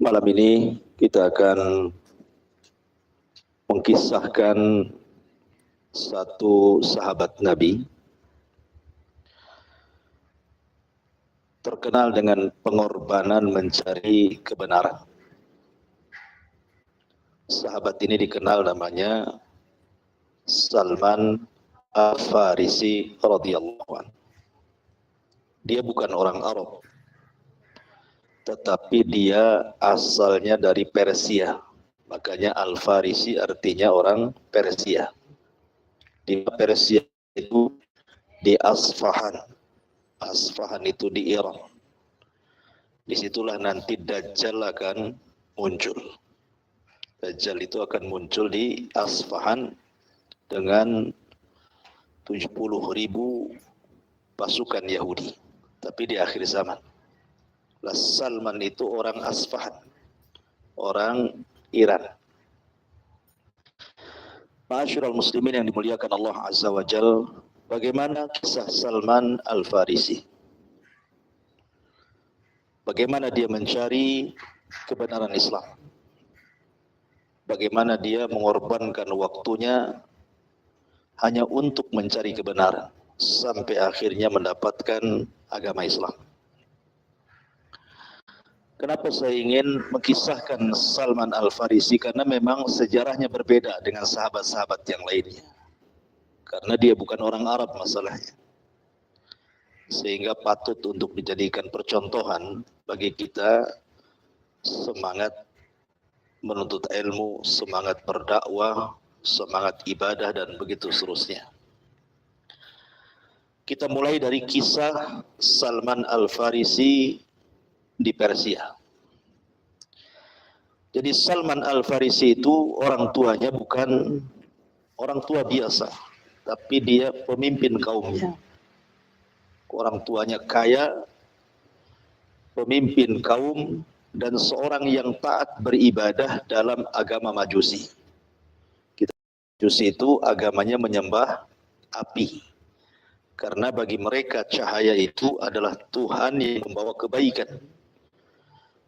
Malam ini kita akan mengkisahkan satu sahabat Nabi terkenal dengan pengorbanan mencari kebenaran. Sahabat ini dikenal namanya Salman Al-Farisi radhiyallahu anhu. Dia bukan orang Arab, tetapi dia asalnya dari Persia. Makanya Al-Farisi artinya orang Persia. Di Persia itu di Asfahan. Asfahan itu di Iran. Disitulah nanti Dajjal akan muncul. Dajjal itu akan muncul di Asfahan dengan 70.000 pasukan Yahudi. Tapi di akhir zaman. Salman itu orang Asfahan, orang Iran. Ma'asyiral muslimin yang dimuliakan Allah Azza wa Jalla, bagaimana kisah Salman Al-Farisi? Bagaimana dia mencari kebenaran Islam? Bagaimana dia mengorbankan waktunya hanya untuk mencari kebenaran sampai akhirnya mendapatkan agama Islam. Kenapa saya ingin mengkisahkan Salman Al-Farisi? Karena memang sejarahnya berbeda dengan sahabat-sahabat yang lainnya. Karena dia bukan orang Arab masalahnya. Sehingga patut untuk dijadikan percontohan bagi kita semangat menuntut ilmu, semangat berdakwah, semangat ibadah dan begitu seterusnya. Kita mulai dari kisah Salman Al-Farisi di Persia. Jadi Salman Al-Farisi itu orang tuanya bukan orang tua biasa, tapi dia pemimpin kaumnya. Orang tuanya kaya, pemimpin kaum, dan seorang yang taat beribadah dalam agama Majusi. Majusi itu agamanya menyembah api. Karena bagi mereka cahaya itu adalah Tuhan yang membawa kebaikan.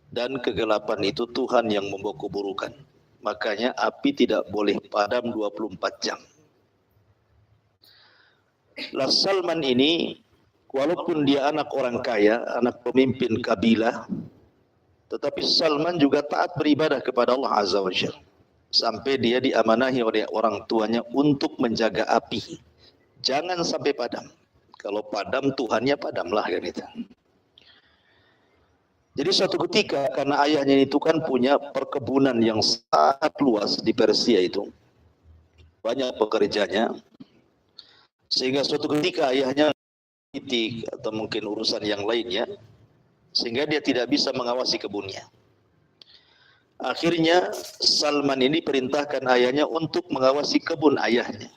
Dan kegelapan itu Tuhan yang membawa keburukan. Makanya api tidak boleh padam 24 jam. Salman ini, walaupun dia anak orang kaya, anak pemimpin kabilah, tetapi Salman juga taat beribadah kepada Allah Azza wa Jalla. Sampai dia diamanahi oleh orang tuanya untuk menjaga api. Jangan sampai padam. Kalau padam, Tuhannya padamlah kan itu. Jadi suatu ketika, karena ayahnya itu kan punya perkebunan yang sangat luas di Persia itu. Banyak pekerjanya. Sehingga suatu ketika ayahnya politik atau mungkin urusan yang lainnya. Sehingga dia tidak bisa mengawasi kebunnya. Akhirnya Salman ini perintahkan ayahnya untuk mengawasi kebun ayahnya.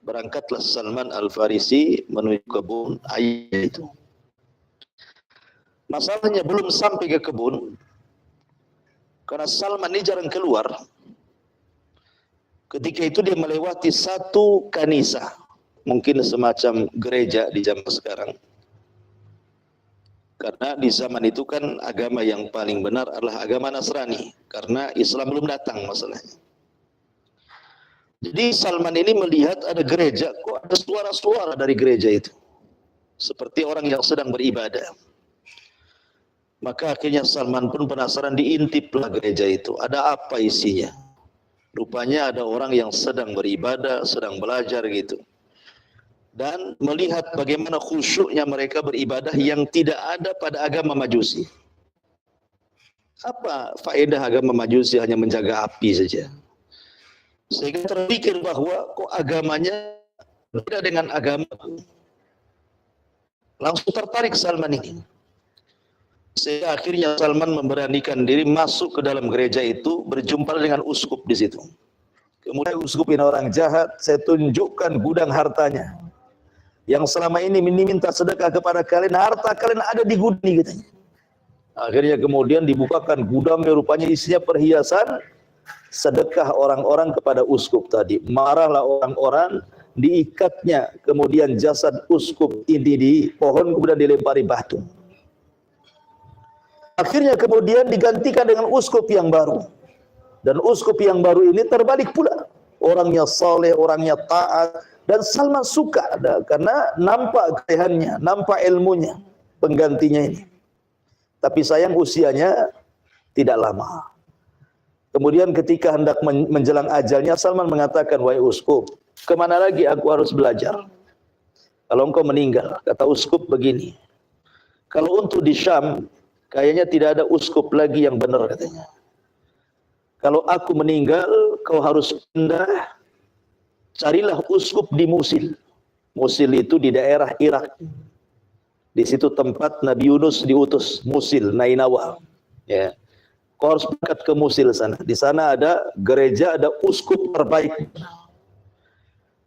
Berangkatlah Salman Al-Farisi menuju kebun ayahnya itu. Masalahnya belum sampai ke kebun, karena Salman ini jarang keluar. Ketika itu dia melewati satu kanisa, mungkin semacam gereja di zaman sekarang. Karena di zaman itu kan agama yang paling benar adalah agama Nasrani, karena Islam belum datang masalahnya. Jadi Salman ini melihat ada gereja, kok ada suara-suara dari gereja itu. Seperti orang yang sedang beribadah. Maka akhirnya Salman pun penasaran, diintiplah gereja itu. Ada apa isinya? Rupanya ada orang yang sedang beribadah, sedang belajar gitu. Dan melihat bagaimana khusyuknya mereka beribadah yang tidak ada pada agama Majusi. Apa faedah agama Majusi hanya menjaga api saja? Sehingga terpikir bahwa kok agamanya beda dengan agama. Langsung tertarik Salman ini. Sehingga akhirnya Salman memberanikan diri masuk ke dalam gereja itu, berjumpa dengan uskup di situ. Kemudian uskup ini orang jahat, saya tunjukkan gudang hartanya. Yang selama ini minta sedekah kepada kalian, harta kalian ada di gudang ini, katanya. Akhirnya kemudian dibukakan gudangnya, rupanya isinya perhiasan sedekah orang-orang kepada uskup tadi. Marahlah orang-orang, diikatnya kemudian jasad uskup ini di pohon, kemudian dilempari batu. Akhirnya kemudian digantikan dengan uskup yang baru. Dan uskup yang baru ini terbalik pula. Orangnya saleh, orangnya taat. Dan Salman suka karena nampak kelebihannya, nampak ilmunya penggantinya ini. Tapi sayang usianya tidak lama. Kemudian ketika hendak menjelang ajalnya, Salman mengatakan, wahai uskup, kemana lagi aku harus belajar? Kalau engkau meninggal, kata uskup begini, kalau untuk di Syam, kayaknya tidak ada uskup lagi yang benar katanya. Kalau aku meninggal, kau harus pindah, carilah uskup di Musil. Musil itu di daerah Irak. Di situ tempat Nabi Yunus diutus, Musil, Nainawa. Ya. Kau harus berangkat ke Musil sana. Di sana ada gereja, ada uskup terbaik.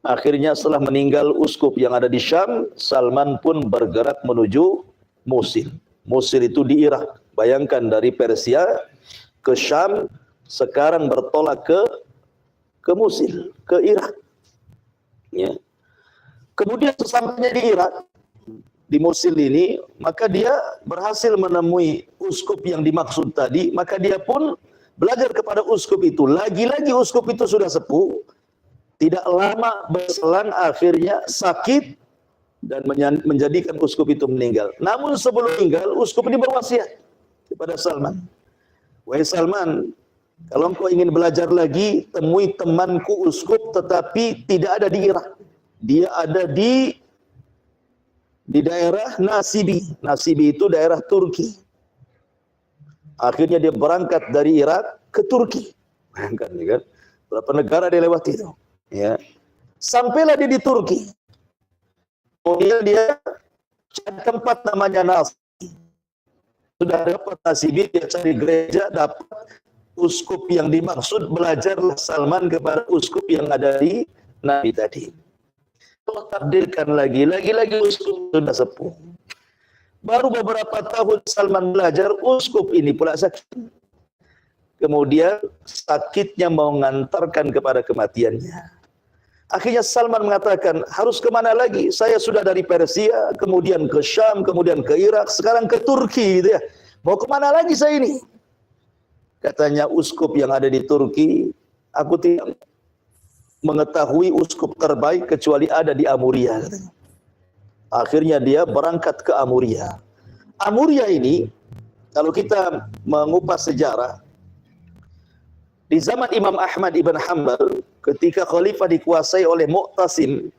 Akhirnya setelah meninggal uskup yang ada di Syam, Salman pun bergerak menuju Musil. Musil itu di Irak. Bayangkan dari Persia ke Syam, sekarang bertolak ke Musil, ke Irak. Ya. Kemudian sesampainya di Irak, di Musil ini, maka dia berhasil menemui uskup yang dimaksud tadi, maka dia pun belajar kepada uskup itu. Lagi-lagi uskup itu sudah sepuh, tidak lama berselang akhirnya sakit dan menjadikan uskup itu meninggal. Namun sebelum meninggal, uskup ini berwasiat kepada Salman. Wahai Salman, kalau engkau ingin belajar lagi, temui temanku uskup tetapi tidak ada di Irak. Dia ada di daerah Nasibi. Nasibi itu daerah Turki. Akhirnya dia berangkat dari Irak ke Turki. Bayangkan, kan? Berapa negara dia lewati itu. Ya. Sampailah dia di Turki. Kemudian dia cari tempat namanya Nasibi. Sudah dapat Nasibi, dia cari gereja, dapat uskup yang dimaksud, belajarlah Salman kepada uskup yang ada di Nabi tadi. Allah takdirkan lagi uskup sudah sepuh. Baru beberapa tahun Salman belajar, uskup ini pula sakit. Kemudian sakitnya mau mengantarkan kepada kematiannya. Akhirnya Salman mengatakan, harus kemana lagi? Saya sudah dari Persia, kemudian ke Syam, kemudian ke Irak, sekarang ke Turki, gitu ya. Mau kemana lagi saya ini? Katanya uskup yang ada di Turki, aku tidak mengetahui uskup terbaik kecuali ada di Amuria. Akhirnya dia berangkat ke Amuria. Amuria ini, kalau kita mengupas sejarah, di zaman Imam Ahmad ibn Hanbal, ketika khalifah dikuasai oleh Mu'tasim,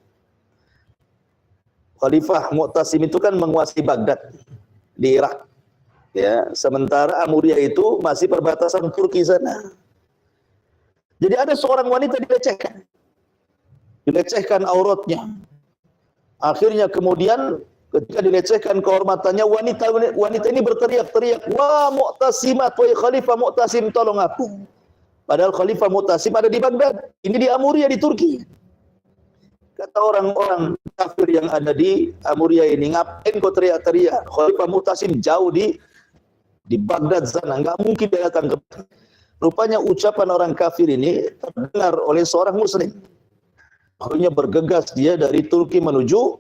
khalifah Mu'tasim itu kan menguasai Baghdad di Irak. Ya, sementara Amuria itu masih perbatasan Turki sana. Jadi ada seorang wanita dilecehkan auratnya. Akhirnya kemudian ketika dilecehkan kehormatannya, wanita ini berteriak-teriak, wah Mu'tasimat, wahai Khalifah Mu'tasim, tolong aku. Padahal Khalifah Mu'tasim ada di Baghdad, ini di Amuria di Turki. Kata orang-orang kafir yang ada di Amuria ini, ngapain kau teriak-teriak? Khalifah Mu'tasim jauh di Baghdad sana, nggak mungkin dia datang ke. Rupanya ucapan orang kafir ini terdengar oleh seorang muslim. Akhirnya bergegas dia dari Turki menuju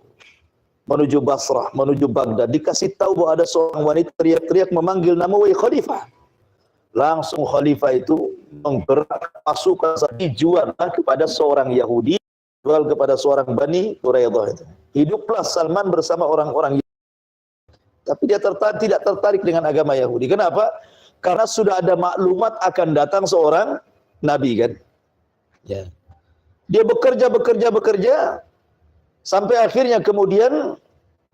Basrah, menuju Baghdad. Dikasih tahu bahwa ada seorang wanita teriak-teriak memanggil nama wahai khalifah. Langsung khalifah itu menggerakkan pasukan jual kepada seorang Yahudi, jual kepada seorang Bani Quraidah itu. Hiduplah Salman bersama orang-orang Yahudi. Tapi dia tidak tertarik dengan agama Yahudi. Kenapa? Karena sudah ada maklumat akan datang seorang nabi, kan? Ya. Dia bekerja sampai akhirnya kemudian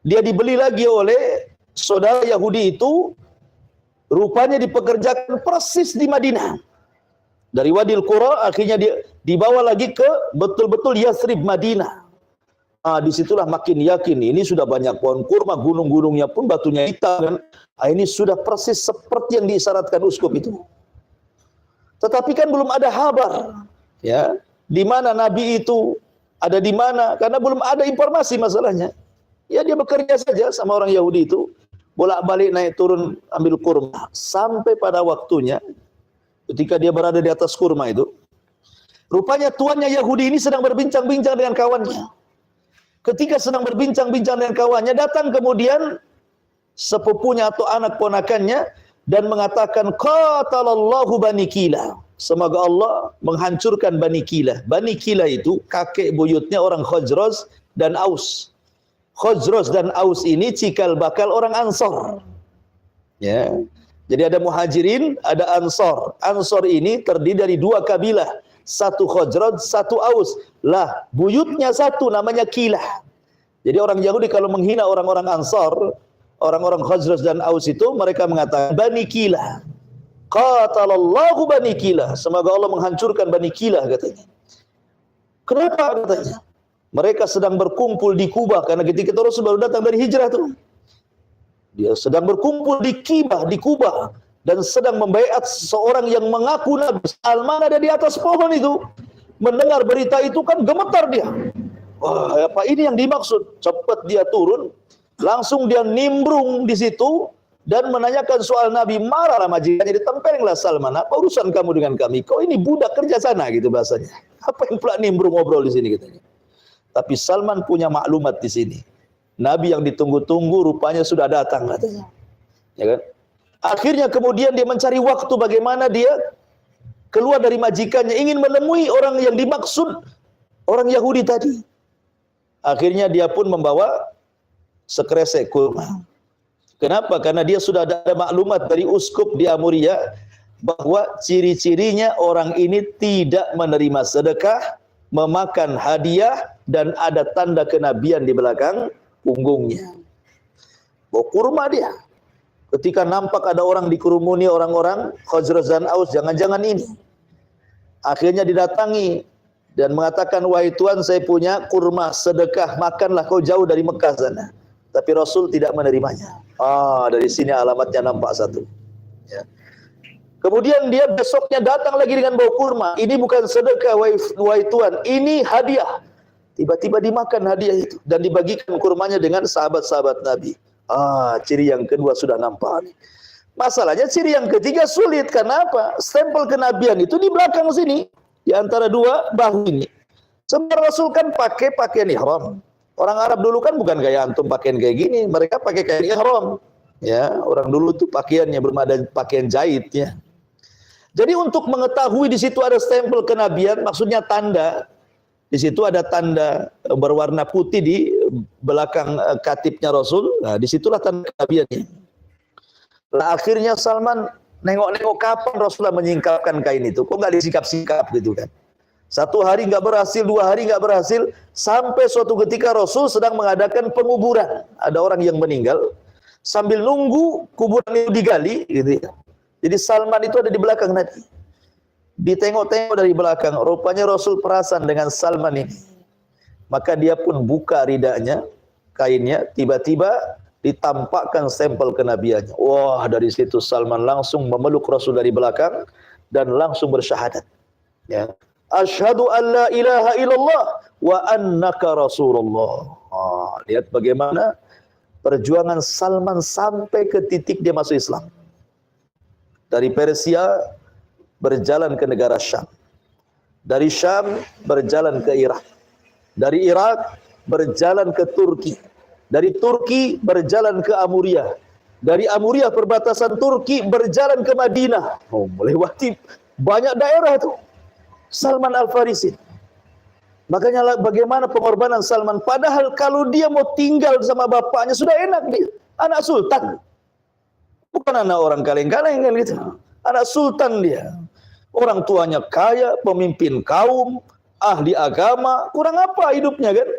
dia dibeli lagi oleh saudara Yahudi itu, rupanya dipekerjakan persis di Madinah. Dari Wadil Qura akhirnya dia dibawa lagi ke betul-betul Yathrib, Madinah. Disitulah makin yakin, ini sudah banyak pohon kurma, gunung-gunungnya pun batunya hitam, kan? Ini sudah persis seperti yang disyaratkan uskup itu. Tetapi kan belum ada kabar, ya, di mana Nabi itu, ada di mana, karena belum ada informasi masalahnya. Ya dia bekerja saja sama orang Yahudi itu, bolak-balik naik turun ambil kurma, sampai pada waktunya, ketika dia berada di atas kurma itu, rupanya tuannya Yahudi ini sedang berbincang-bincang dengan kawannya. Ketika sedang berbincang-bincang dengan kawannya, datang kemudian sepupunya atau anak ponakannya dan mengatakan qatalallahu Bani Kilah. Semoga Allah menghancurkan Bani Kilah. Bani Kilah itu kakek buyutnya orang Khazraj dan Aus. Khazraj dan Aus ini cikal bakal orang Ansor. Ya. Jadi ada Muhajirin, ada Ansor. Ansor ini terdiri dari dua kabilah. Satu Khazraj, satu Aus. Lah, buyutnya satu namanya Kilah. Jadi orang Yahudi kalau menghina orang-orang Ansor, orang-orang Khazraj dan Aus itu mereka mengatakan Bani Kilah. Qatalallahu Bani Kilah. Semoga Allah menghancurkan Bani Kilah katanya. Kenapa katanya? Mereka sedang berkumpul di Kubah karena ketika Rasul baru datang dari hijrah tuh. Dia sedang berkumpul di Kubah dan sedang membaiat seorang yang mengaku Nabi. Salman ada di atas pohon itu. Mendengar berita itu kan gemetar dia. Wah, apa ini yang dimaksud? Cepat dia turun, langsung dia nimbrung di situ dan menanyakan soal Nabi. Marahlah majikannya, ditempelinglah Salman. Apa urusan kamu dengan kami? Kau ini budak kerja sana gitu bahasanya. Apa yang pula nimbrung ngobrol di sini katanya. Tapi Salman punya maklumat di sini. Nabi yang ditunggu-tunggu rupanya sudah datang katanya. Ya kan? Akhirnya kemudian dia mencari waktu bagaimana dia keluar dari majikannya ingin menemui orang yang dimaksud orang Yahudi tadi. Akhirnya dia pun membawa sekresek kurma. Kenapa? Karena dia sudah ada maklumat dari uskup di Amuria bahwa ciri-cirinya orang ini tidak menerima sedekah, memakan hadiah, dan ada tanda kenabian di belakang punggungnya. Bawa kurma dia. Ketika nampak ada orang dikerumuni orang-orang Khazraj dan Aus, jangan-jangan ini. Akhirnya didatangi dan mengatakan, wahai Tuhan, saya punya kurma sedekah, makanlah kau jauh dari Mekah sana. Tapi Rasul tidak menerimanya. Dari sini alamatnya nampak satu. Ya. Kemudian dia besoknya datang lagi dengan bawa kurma. Ini bukan sedekah, wahai Tuhan, ini hadiah. Tiba-tiba dimakan hadiah itu dan dibagikan kurmanya dengan sahabat-sahabat Nabi. Ciri yang kedua sudah nampak nih. Masalahnya ciri yang ketiga sulit. Kenapa? Stempel kenabian itu di belakang sini, di antara dua bahu ini. Sebenarnya Rasul kan pakai pakaian ihram. Orang Arab dulu kan bukan gaya antum pakaian kayak gini, mereka pakai kain ihram. Ya, orang dulu tuh pakaiannya belum ada pakaian jahit ya. Jadi untuk mengetahui di situ ada stempel kenabian, maksudnya tanda. Di situ ada tanda berwarna putih di belakang katibnya Rasul. Nah, disitulah tanda kenabiannya. Nah, akhirnya Salman nengok-nengok kapan Rasulullah menyingkapkan kain itu. Kok nggak disikap-sikap gitu kan. Satu hari nggak berhasil, dua hari nggak berhasil, sampai suatu ketika Rasul sedang mengadakan penguburan. Ada orang yang meninggal, sambil nunggu kuburan itu digali, gitu ya. Jadi Salman itu ada di belakang Nabi. Ditengok-tengok dari belakang, rupanya Rasul perasan dengan Salman ini. Maka dia pun buka ridanya, kainnya, tiba-tiba ditampakkan stempel kenabiannya. Wah, dari situ Salman langsung memeluk Rasul dari belakang dan langsung bersyahadat. Ya. Asyhadu an la ilaha illallah wa annaka Rasulullah. Lihat bagaimana perjuangan Salman sampai ke titik dia masuk Islam. Dari Persia berjalan ke negara Syam. Dari Syam berjalan ke Irak. Dari Irak berjalan ke Turki. Dari Turki berjalan ke Amuria. Dari Amuria perbatasan Turki berjalan ke Madinah. Melewati banyak daerah tuh. Salman Al-Farisi. Makanya bagaimana pengorbanan Salman. Padahal kalau dia mau tinggal sama bapaknya sudah enak dia. Anak sultan. Bukan anak orang kaleng-kaleng kan gitu. Anak sultan dia. Orang tuanya kaya, pemimpin kaum, ahli agama. Kurang apa hidupnya kan?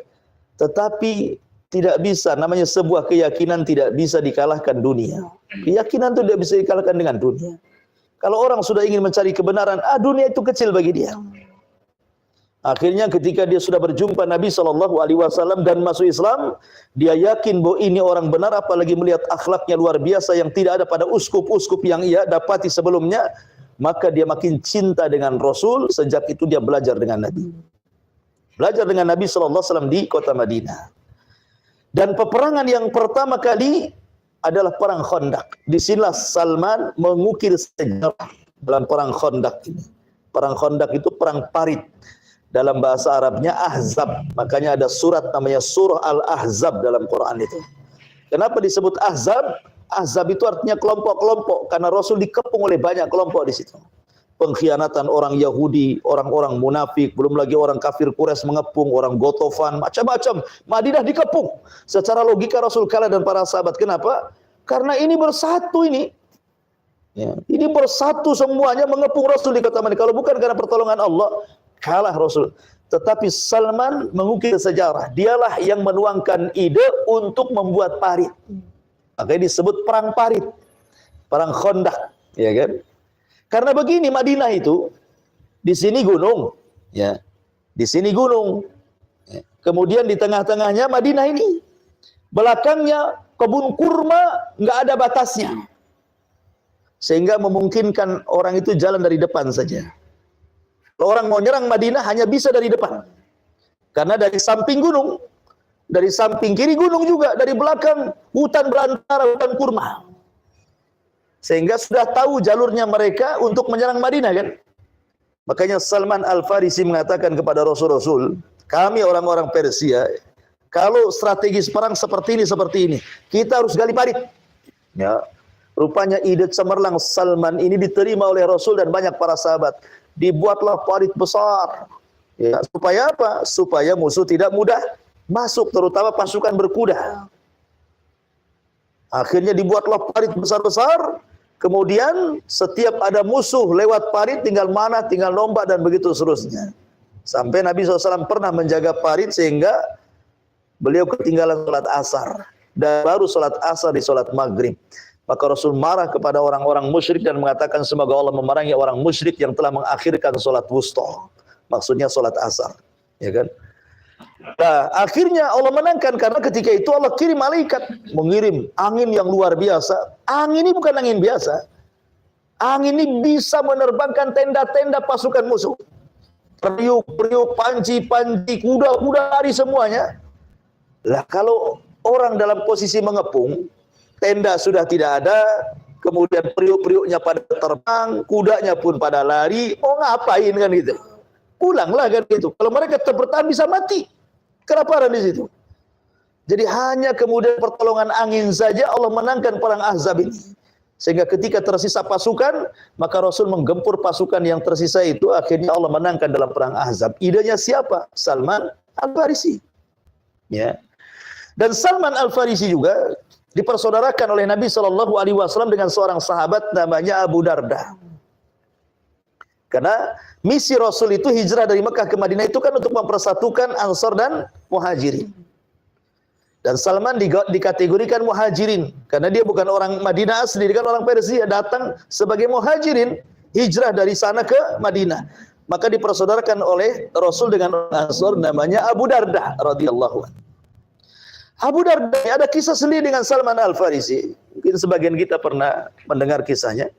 Tetapi tidak bisa, namanya sebuah keyakinan tidak bisa dikalahkan dunia. Keyakinan itu tidak bisa dikalahkan dengan dunia. Kalau orang sudah ingin mencari kebenaran, dunia itu kecil bagi dia. Akhirnya ketika dia sudah berjumpa Nabi SAW dan masuk Islam, dia yakin bahwa ini orang benar, apalagi melihat akhlaknya luar biasa yang tidak ada pada uskup-uskup yang ia dapati sebelumnya. Maka dia makin cinta dengan Rasul. Sejak itu dia belajar dengan Nabi. Belajar dengan Nabi SAW di kota Madinah. Dan peperangan yang pertama kali adalah perang Khandaq. Disinilah Salman mengukir sejarah dalam perang Khandaq ini. Perang Khandaq itu perang parit. Dalam bahasa Arabnya Ahzab. Makanya ada surat namanya Surah Al-Ahzab dalam Quran itu. Kenapa disebut Ahzab? Ahzab itu artinya kelompok-kelompok karena Rasul dikepung oleh banyak kelompok di situ. Pengkhianatan orang Yahudi, orang-orang munafik, belum lagi orang kafir Quraisy mengepung, orang Gotofan, macam-macam. Madinah dikepung. Secara logika Rasul kalah dan para sahabat. Kenapa? Karena ini bersatu ini. Ya, ini bersatu semuanya mengepung Rasul di kota Madinah. Kalau bukan karena pertolongan Allah, kalah Rasul. Tetapi Salman mengukir sejarah. Dialah yang menuangkan ide untuk membuat parit. Makanya disebut perang parit, perang Khandaq, ya kan? Karena begini, Madinah itu di sini gunung, ya, di sini gunung. Ya. Kemudian di tengah-tengahnya Madinah ini, belakangnya kebun kurma, nggak ada batasnya, sehingga memungkinkan orang itu jalan dari depan saja. Kalau orang mau nyerang Madinah hanya bisa dari depan, karena dari samping gunung. Dari samping kiri gunung juga, dari belakang hutan belantara, hutan kurma. Sehingga sudah tahu jalurnya mereka untuk menyerang Madinah kan. Makanya Salman Al-Farisi mengatakan kepada Rasul-Rasul, kami orang-orang Persia, kalau strategis perang seperti ini, kita harus gali parit. Ya, rupanya ide cemerlang Salman ini diterima oleh Rasul dan banyak para sahabat. Dibuatlah parit besar. Ya, supaya apa? Supaya musuh tidak mudah masuk, terutama pasukan berkuda. Akhirnya dibuatlah parit besar-besar. Kemudian setiap ada musuh lewat parit, tinggal mana, tinggal nombak dan begitu seterusnya. Sampai Nabi SAW pernah menjaga parit sehingga beliau ketinggalan sholat asar. Dan baru sholat asar di sholat maghrib. Maka Rasul marah kepada orang-orang musyrik dan mengatakan semoga Allah memerangi orang musyrik yang telah mengakhirkan sholat wusta. Maksudnya sholat asar. Ya kan? Nah, akhirnya Allah menangkan karena ketika itu Allah kirim malaikat, mengirim angin yang luar biasa. Angin ini bukan angin biasa. Angin ini bisa menerbangkan tenda-tenda pasukan musuh. Periuk-periuk, panci-panci, kuda-kuda lari semuanya. Lah kalau orang dalam posisi mengepung, tenda sudah tidak ada, kemudian periuk-periuknya pada terbang, kudanya pun pada lari, mau ngapain kan gitu? Pulanglah kan gitu. Kalau mereka tetap bertahan bisa mati. Kelaparan di situ. Jadi hanya kemudian pertolongan angin saja Allah menangkan perang Ahzab ini. Sehingga ketika tersisa pasukan, maka Rasul menggempur pasukan yang tersisa itu, akhirnya Allah menangkan dalam perang Ahzab. Idenya siapa? Salman Al-Farisi. Ya. Dan Salman Al-Farisi juga dipersaudarakan oleh Nabi SAW dengan seorang sahabat namanya Abu Darda. Karena misi Rasul itu hijrah dari Mekah ke Madinah itu kan untuk mempersatukan Ansor dan Muhajirin. Dan Salman dikategorikan Muhajirin karena dia bukan orang Madinah asli, dia kan orang Persia, datang sebagai Muhajirin, hijrah dari sana ke Madinah. Maka dipersaudarakan oleh Rasul dengan orang Ansor namanya Abu Darda radhiyallahu anhu. Abu Darda ada kisah sendiri dengan Salman Al-Farisi. Mungkin sebagian kita pernah mendengar kisahnya.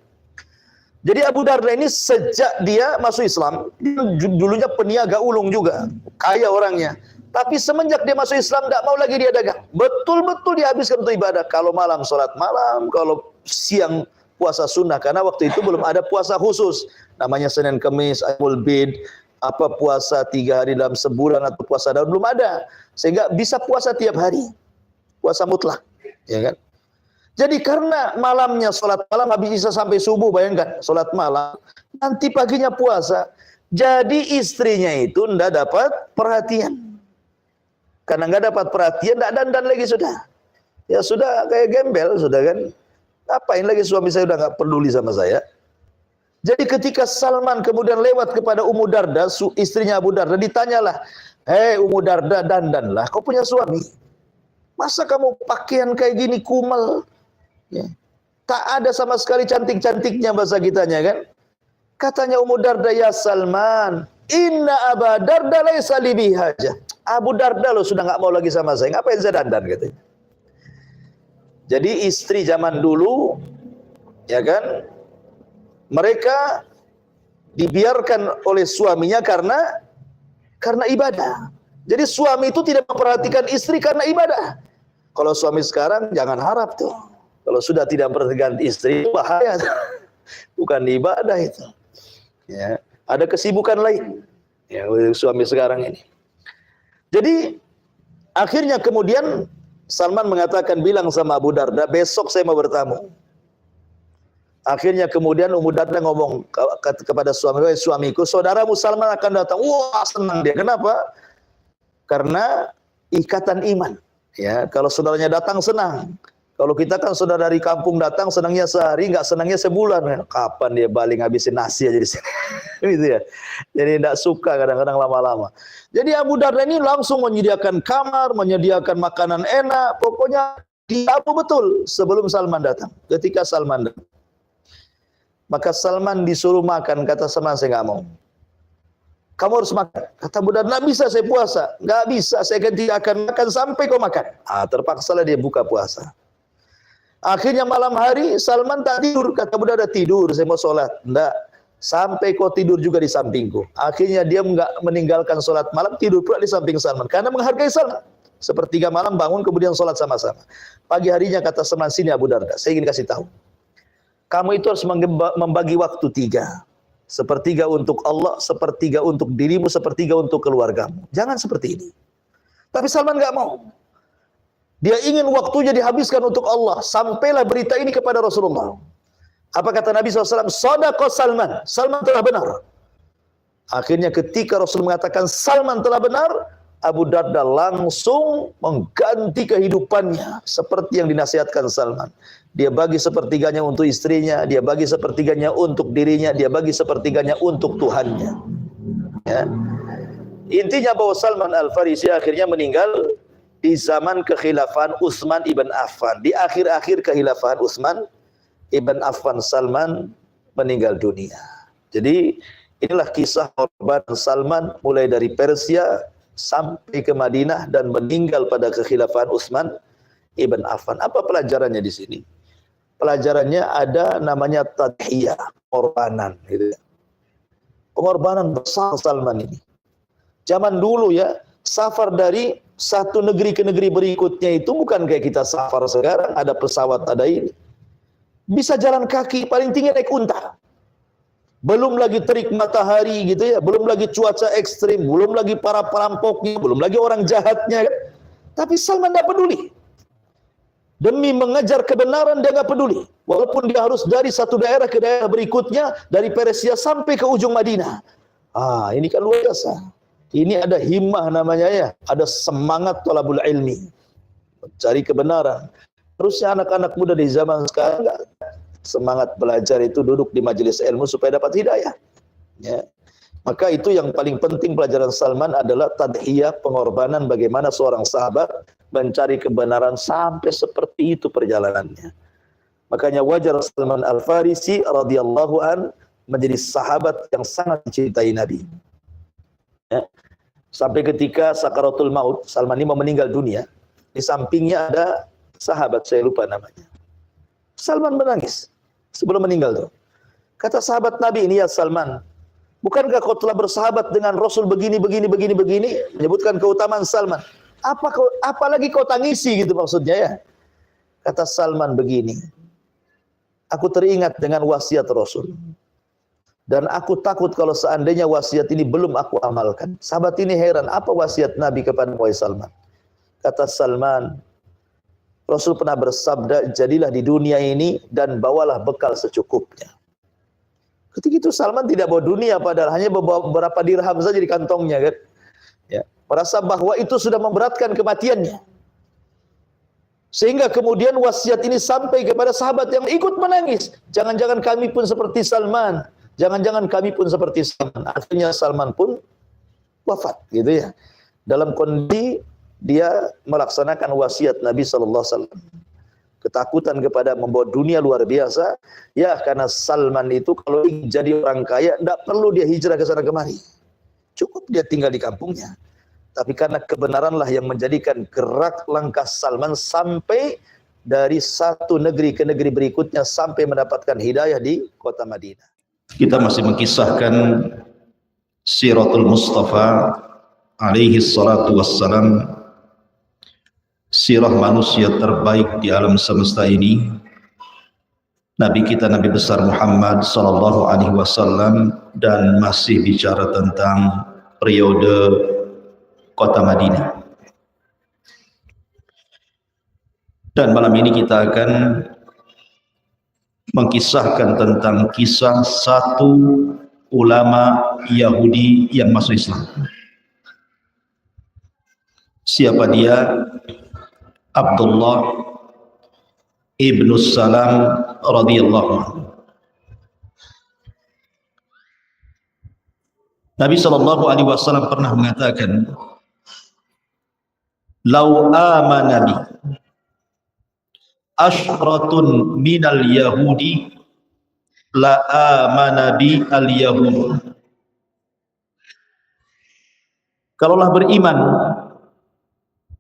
Jadi Abu Darda ini sejak dia masuk Islam, dulunya peniaga ulung juga, kaya orangnya. Tapi semenjak dia masuk Islam, tidak mau lagi dia dagang. Betul-betul dihabiskan untuk ibadah. Kalau malam, sholat malam. Kalau siang, puasa sunnah. Karena waktu itu belum ada puasa khusus. Namanya Senin Kemis, Ayyamul Bid, apa puasa 3 hari dalam sebulan, atau puasa daun, belum ada. Sehingga bisa puasa tiap hari. Puasa mutlak. Ya kan? Jadi karena malamnya sholat malam habis isya sampai subuh, bayangkan sholat malam, nanti paginya puasa. Jadi istrinya itu tidak dapat perhatian. Karena nggak dapat perhatian, tidak dandan lagi sudah. Ya sudah kayak gembel sudah kan. Ngapain lagi suami saya udah nggak peduli sama saya. Jadi ketika Salman kemudian lewat kepada Ummu Darda, istrinya Abu Darda, ditanyalah, hei Ummu Darda, dandanlah, kau punya suami. Masa kamu pakaian kayak gini kumel? Ya. Tak ada sama sekali cantik-cantiknya bahasa kitanya kan. Katanya Ummu Darda, ya Salman, inna Aba Darda laisa li bihaja. Abu Darda lo sudah nggak mau lagi sama saya, ngapain saya dandan katanya. Jadi istri zaman dulu, ya kan, mereka dibiarkan oleh suaminya karena ibadah. Jadi suami itu tidak memperhatikan istri karena ibadah. Kalau suami sekarang jangan harap tuh. Kalau sudah tidak memperhatikan istri, bahaya. Bukan ibadah itu. Ya, ada kesibukan lain. Ya, suami sekarang ini. Jadi akhirnya kemudian Salman mengatakan, bilang sama Abu Darda, besok saya mau bertamu. Akhirnya kemudian Ummu Darda ngomong kepada suamiku, saudaramu Salman akan datang. Wah, senang dia. Kenapa? Karena ikatan iman. Ya, kalau saudaranya datang senang. Kalau kita kan saudara dari kampung datang senangnya sehari, nggak senangnya sebulan. Kapan dia balik ngabisin nasi aja di sini. Gitu ya. Jadi tidak suka kadang-kadang lama-lama. Jadi Abu Darda ini langsung menyediakan kamar, menyediakan makanan enak. Pokoknya diabu betul sebelum Salman datang. Ketika Salman datang, maka Salman disuruh makan. Kata Salman, saya nggak mau. Kamu harus makan. Kata Abu Darda, nggak bisa saya puasa. Nggak bisa, saya tidak akan makan sampai kau makan. Terpaksalah dia buka puasa. Akhirnya malam hari Salman tak tidur. Kata Abu Darda, tidur, saya mau sholat. Enggak, sampai kau tidur juga di sampingku. Akhirnya dia enggak meninggalkan sholat malam, tidur pula di samping Salman. Karena menghargai Salman. Sepertiga malam bangun, kemudian sholat sama-sama. Pagi harinya kata Salman, sini Abu Darda, saya ingin kasih tahu. Kamu itu harus membagi waktu 3. Sepertiga untuk Allah, sepertiga untuk dirimu, sepertiga untuk keluargamu. Jangan seperti ini. Tapi Salman enggak mau. Dia ingin waktunya dihabiskan untuk Allah. Sampailah berita ini kepada Rasulullah. Apa kata Nabi SAW? Shadaqa Salman. Salman telah benar. Akhirnya ketika Rasul mengatakan Salman telah benar, Abu Darda langsung mengganti kehidupannya seperti yang dinasihatkan Salman. Dia bagi sepertiganya untuk istrinya, dia bagi sepertiganya untuk dirinya, dia bagi sepertiganya untuk Tuhannya. Ya. Intinya bahwa Salman Al-Farisi akhirnya meninggal di zaman kekhilafan Utsman ibn Affan. Di akhir-akhir kekhilafan Utsman ibn Affan, Salman meninggal dunia. Jadi inilah kisah korban Salman mulai dari Persia sampai ke Madinah dan meninggal pada kekhilafan Utsman ibn Affan. Apa pelajarannya di sini? Pelajarannya ada namanya tadhiyah, pengorbanan. Gitu. Pengorbanan besar Salman ini. Zaman dulu ya, safar dari satu negeri ke negeri berikutnya itu bukan kayak kita safar sekarang, ada pesawat, ada ini. Bisa jalan kaki, paling tinggi naik unta. Belum lagi terik matahari gitu ya, belum lagi cuaca ekstrim, belum lagi para perampoknya, belum lagi orang jahatnya. Tapi Salman tidak peduli. Demi mengejar kebenaran dia nggak peduli. Walaupun dia harus dari satu daerah ke daerah berikutnya, dari Persia sampai ke ujung Madinah. Ini kan luar biasa. Ini ada himmah namanya ya, ada semangat thalabul ilmi, mencari kebenaran. Terusnya anak-anak muda di zaman sekarang semangat belajar itu duduk di majelis ilmu supaya dapat hidayah. Ya. Maka itu yang paling penting pelajaran Salman adalah tadhiyah, pengorbanan bagaimana seorang sahabat mencari kebenaran sampai seperti itu perjalanannya. Makanya wajar Salman Al-Farisi radhiyallahu an menjadi sahabat yang sangat dicintai Nabi. Ya. Sampai ketika sakaratul maut, Salman ini mau meninggal dunia, di sampingnya ada sahabat, saya lupa namanya. Salman menangis sebelum meninggal tuh. Kata sahabat Nabi ini, ya Salman, bukankah kau telah bersahabat dengan Rasul begini, menyebutkan keutamaan Salman. Apalagi kau tangisi gitu maksudnya ya. Kata Salman begini, aku teringat dengan wasiat Rasul. Dan aku takut kalau seandainya wasiat ini belum aku amalkan. Sahabat ini heran, apa wasiat Nabi kepada Salman? Kata Salman, Rasul pernah bersabda, jadilah di dunia ini dan bawalah bekal secukupnya. Ketika itu Salman tidak bawa dunia, padahal hanya bawa beberapa dirham saja di kantongnya kan. Ya, merasa bahwa itu sudah memberatkan kematiannya. Sehingga kemudian wasiat ini sampai kepada sahabat yang ikut menangis. Jangan-jangan kami pun seperti Salman. Jangan-jangan kami pun seperti Salman. Akhirnya Salman pun wafat, gitu ya. Dalam kondisi dia melaksanakan wasiat Nabi SAW. Ketakutan kepada membawa dunia luar biasa. Ya, karena Salman itu kalau ingin jadi orang kaya, tidak perlu dia hijrah ke sana kemari. Cukup dia tinggal di kampungnya. Tapi karena kebenaranlah yang menjadikan gerak langkah Salman sampai dari satu negeri ke negeri berikutnya sampai mendapatkan hidayah di kota Madinah. Kita masih mengisahkan Siratul Mustafa alaihi salatu wassalam, sirah manusia terbaik di alam semesta ini, Nabi kita Nabi besar Muhammad sallallahu alaihi wasallam, dan masih bicara tentang periode kota Madinah. Dan malam ini kita akan mengkisahkan tentang kisah satu ulama Yahudi yang masuk Islam. Siapa dia? Abdullah ibnu Salam radhiyallahu anhu. Nabi SAW pernah mengatakan, "Lau amana bi ashratun minal yahudi la amana bi al yahud." Kalaulah beriman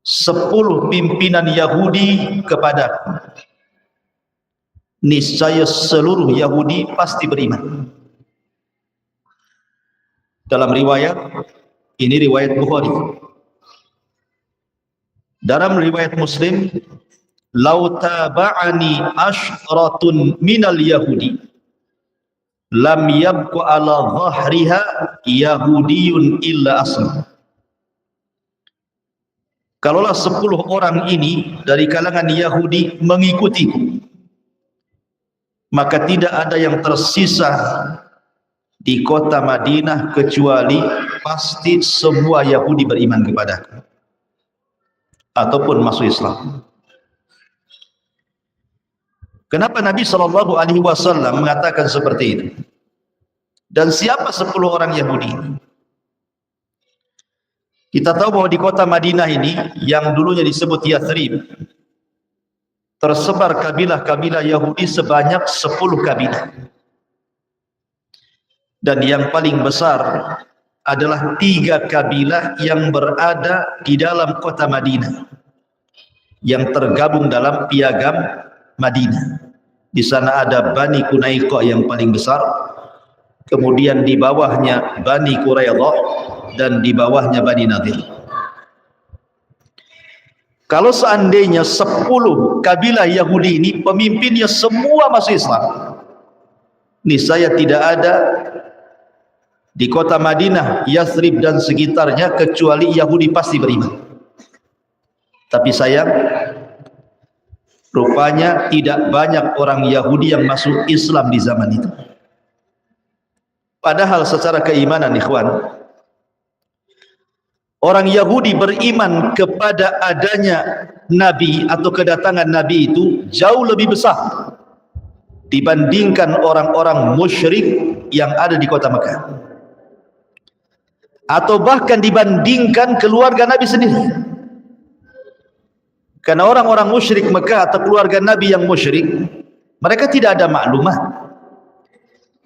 10 pimpinan Yahudi kepadaku, niscaya seluruh Yahudi pasti beriman. Dalam riwayat, ini riwayat Bukhari. Dalam riwayat Muslim, "Lau taba'ani ashratun minal yahudi lam yabqa ala dhahriha yahudiyun illa aslam." Kalaulah 10 orang ini dari kalangan Yahudi mengikutiku, maka tidak ada yang tersisa di kota Madinah kecuali pasti semua Yahudi beriman kepadaku ataupun masuk Islam. Kenapa Nabi SAW mengatakan seperti itu? Dan siapa 10 orang Yahudi? Kita tahu bahwa di kota Madinah ini yang dulunya disebut Yathrib, tersebar kabilah-kabilah Yahudi sebanyak 10 kabilah. Dan yang paling besar adalah 3 kabilah yang berada di dalam kota Madinah, yang tergabung dalam piagam Madinah. Di sana ada Bani Qunaiqah yang paling besar, kemudian di bawahnya Bani Quraidah, dan di bawahnya Bani Nadir. Kalau seandainya 10 kabilah Yahudi ini pemimpinnya semua masuk Islam, niscaya tidak ada di kota Madinah, Yathrib dan sekitarnya kecuali Yahudi pasti beriman. Tapi sayang, rupanya tidak banyak orang Yahudi yang masuk Islam di zaman itu. Padahal secara keimanan, ikhwan, orang Yahudi beriman kepada adanya Nabi atau kedatangan Nabi itu jauh lebih besar dibandingkan orang-orang musyrik yang ada di kota Mekah, atau bahkan dibandingkan keluarga Nabi sendiri. Karena orang-orang musyrik Mekah atau keluarga Nabi yang musyrik, mereka tidak ada maklumat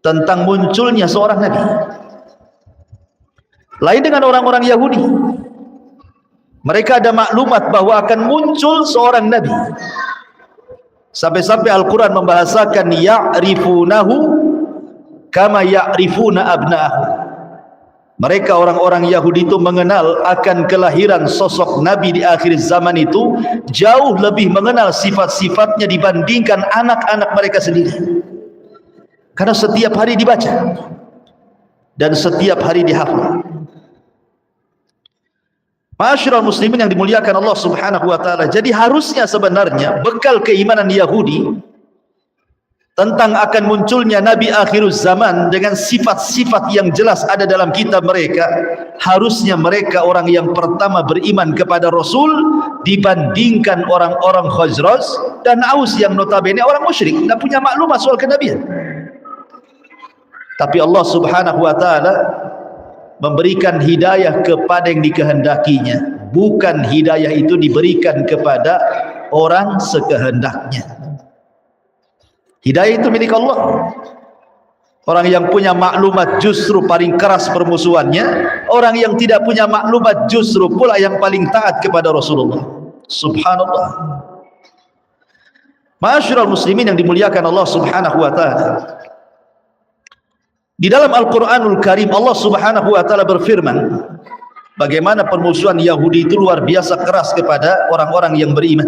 tentang munculnya seorang Nabi. Lain dengan orang-orang Yahudi, mereka ada maklumat bahwa akan muncul seorang Nabi. Sampai-sampai Al-Quran membahasakan ya'rifunahu kama ya'rifuna abna'ahu. Mereka orang-orang Yahudi itu mengenal akan kelahiran sosok Nabi di akhir zaman itu, jauh lebih mengenal sifat-sifatnya dibandingkan anak-anak mereka sendiri. Karena setiap hari dibaca dan setiap hari dihafal. Ma'asyiral muslimin yang dimuliakan Allah Subhanahu wa taala. Jadi harusnya sebenarnya bekal keimanan Yahudi tentang akan munculnya Nabi akhiruz zaman dengan sifat-sifat yang jelas ada dalam kitab mereka, harusnya mereka orang yang pertama beriman kepada Rasul dibandingkan orang-orang Khazraj dan Aus yang notabene orang musyrik, tidak punya maklumat soal kenabian. Tapi Allah Subhanahu wa taala memberikan hidayah kepada yang dikehendakinya, bukan hidayah itu diberikan kepada orang sekehendaknya. Hidayah itu milik Allah. Orang yang punya maklumat justru paling keras permusuhannya, orang yang tidak punya maklumat justru pula yang paling taat kepada Rasulullah. Subhanallah. Ma'asyiral muslimin yang dimuliakan Allah Subhanahu wa taala, di dalam Al-Quranul Karim Allah Subhanahu wa ta'ala berfirman bagaimana permusuhan Yahudi itu luar biasa keras kepada orang-orang yang beriman.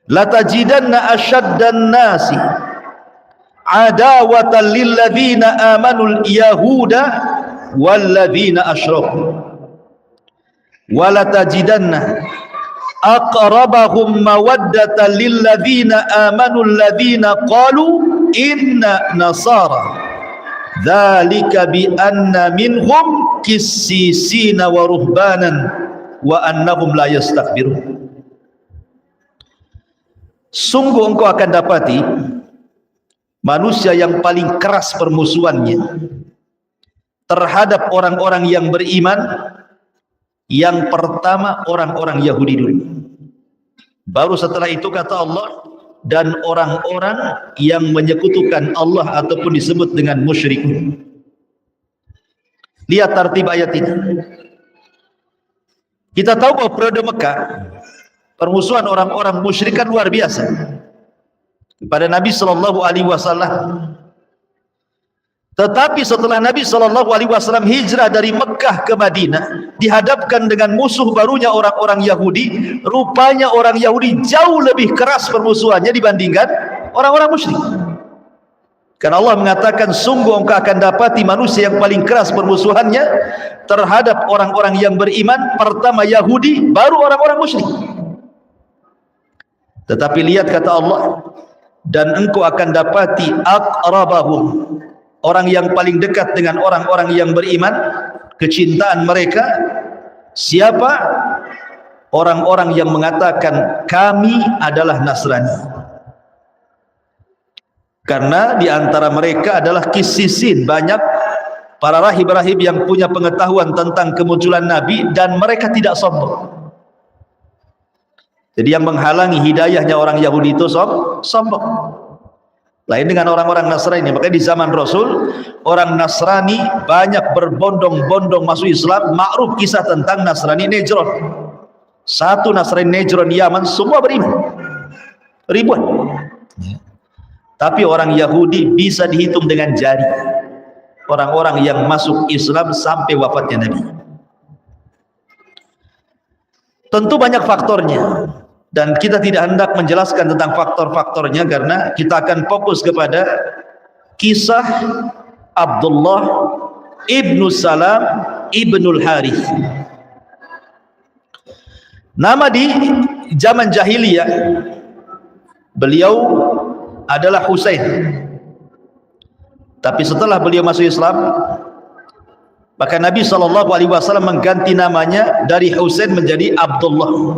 Latajidanna asyaddan nasi adawatan lilladzina amanul yahuda walladzina asyraku walatajidanna aqrabahum mawaddatan lilladzina amanu alladzina qalu inna nasara dzalika bi anna minhum qissisina wa ruhbanan wa annahum la yastakbirun. Sungguh engkau akan dapati manusia yang paling keras permusuhannya terhadap orang-orang yang beriman, yang pertama orang-orang Yahudi dulu, baru setelah itu kata Allah, dan orang-orang yang menyekutukan Allah ataupun disebut dengan musyrikun. Lihat tartib ayat ini. Kita tahu bahwa periode Mekah permusuhan orang-orang musyrik kan luar biasa kepada Nabi sallallahu alaihi wasallam. Tetapi setelah Nabi sallallahu alaihi wasallam hijrah dari Mekah ke Madinah, dihadapkan dengan musuh barunya orang-orang Yahudi, rupanya orang Yahudi jauh lebih keras permusuhannya dibandingkan orang-orang musyrik. Karena Allah mengatakan, sungguh engkau akan dapati manusia yang paling keras permusuhannya terhadap orang-orang yang beriman, pertama Yahudi, baru orang-orang musyrik. Tetapi lihat kata Allah, dan engkau akan dapati aqrabahum, orang yang paling dekat dengan orang-orang yang beriman, kecintaan mereka siapa? Orang-orang yang mengatakan kami adalah Nasrani. Karena di antara mereka adalah kissisin, banyak para rahib-rahib yang punya pengetahuan tentang kemunculan Nabi dan mereka tidak sombong. Jadi yang menghalangi hidayahnya orang Yahudi itu sombong. Lain dengan orang-orang Nasrani. Makanya di zaman Rasul, orang Nasrani banyak berbondong-bondong masuk Islam. Ma'ruf kisah tentang Nasrani Najran. Satu Nasrani Najran Yaman, semua beriman. Ribuan. Tapi orang Yahudi bisa dihitung dengan jari. Orang-orang yang masuk Islam sampai wafatnya Nabi. Tentu banyak faktornya. Dan kita tidak hendak menjelaskan tentang faktor-faktornya karena kita akan fokus kepada kisah Abdullah ibnu Salam ibnul Harith. Nama di zaman jahiliyah beliau adalah Husain. Tapi setelah beliau masuk Islam, maka Nabi SAW mengganti namanya dari Husain menjadi Abdullah.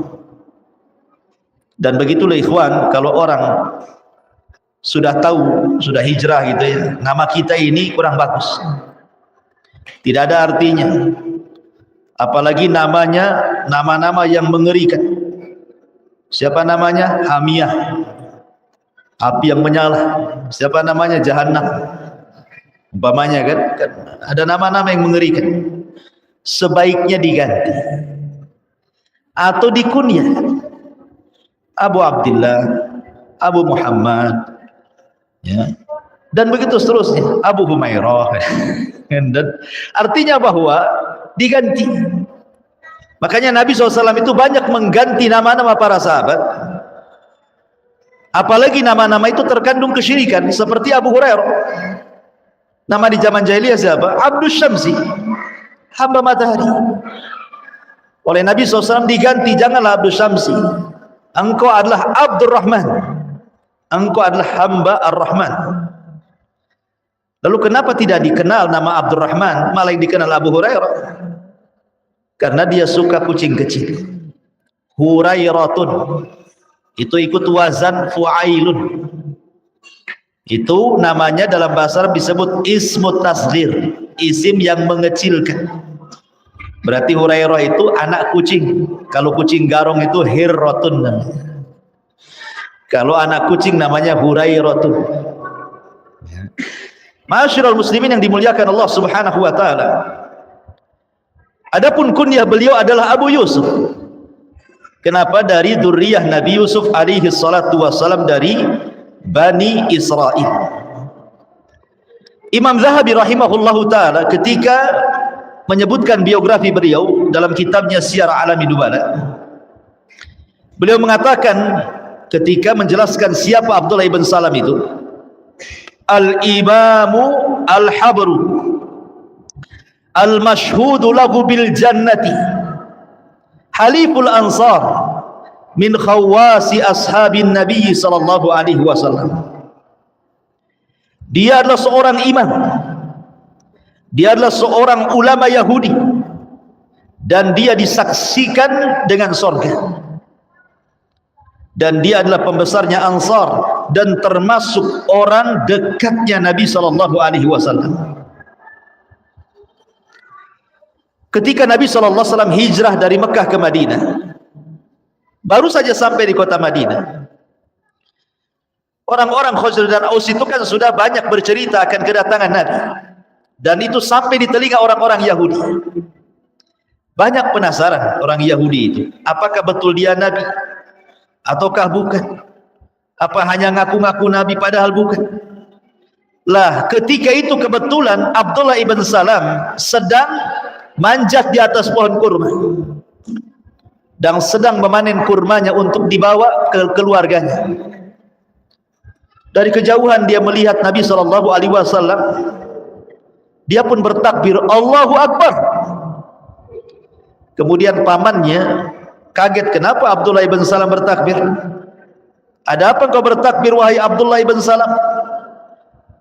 Dan begitulah ikhwan, kalau orang sudah tahu, sudah hijrah gitu ya, nama kita ini kurang bagus, tidak ada artinya. Apalagi namanya nama-nama yang mengerikan. Siapa namanya? Hamiyah, api yang menyala. Siapa namanya? Jahannam. Umpamanya kan ada nama-nama yang mengerikan. Sebaiknya diganti atau dikunyah. Abu Abdullah, Abu Muhammad, ya, dan begitu seterusnya. Abu Humairah. Dan artinya bahwa diganti. Makanya Nabi SAW itu banyak mengganti nama-nama para sahabat. Apalagi nama-nama itu terkandung kesyirikan, seperti Abu Hurairah. Nama di zaman jahiliyah siapa? Abdus Syamsi, hamba matahari. Oleh Nabi SAW diganti, janganlah Abdus Syamsi, engkau adalah Abdurrahman, engkau adalah hamba Ar-Rahman. Lalu kenapa tidak dikenal nama Abdurrahman, malah yang dikenal Abu Hurairah? Karena dia suka kucing kecil. Hurairatun, itu ikut wazan fu'ailun. Itu namanya dalam bahasa Arab disebut ismut tasghir, isim yang mengecilkan. Berarti Hurairah itu anak kucing. Kalau kucing garong itu hirratun namanya. Kalau anak kucing namanya Hurairatun. Ma'asyiral muslimin yang dimuliakan Allah Subhanahu wa taala. Adapun kunyah beliau adalah Abu Yusuf. Kenapa? Dari dzurriyyah Nabi Yusuf alaihi salatu wassalam, dari Bani Israil. Imam Zahabi rahimahullahu taala ketika menyebutkan biografi beliau dalam kitabnya Syiar A'lamin Nubala, beliau mengatakan ketika menjelaskan siapa Abdullah ibn Salam itu, al-imamu al-habru al-mashhudu lahu bil jannati haliful ansar min khawasi ashabin Nabi sallallahu alaihi wasallam. Dia adalah seorang imam. Dia adalah seorang ulama Yahudi dan dia disaksikan dengan surga. Dan dia adalah pembesarnya Ansar dan termasuk orang dekatnya Nabi sallallahu alaihi wasallam. Ketika Nabi sallallahu alaihi wasallam hijrah dari Mekah ke Madinah, baru saja sampai di kota Madinah, orang-orang Khazraj dan Aus itu kan sudah banyak bercerita akan kedatangan Nabi, dan itu sampai di telinga orang-orang Yahudi. Banyak penasaran orang Yahudi itu, apakah betul dia Nabi ataukah bukan? Apa hanya ngaku-ngaku Nabi padahal bukan? Lah, ketika itu kebetulan Abdullah ibn Salam sedang manjat di atas pohon kurma dan sedang memanen kurmanya untuk dibawa ke keluarganya. Dari kejauhan dia melihat Nabi sallallahu alaihi wasallam. Dia pun bertakbir, Allahu Akbar. Kemudian pamannya kaget, kenapa Abdullah ibn Salam bertakbir? Ada apa kau bertakbir wahai Abdullah ibn Salam?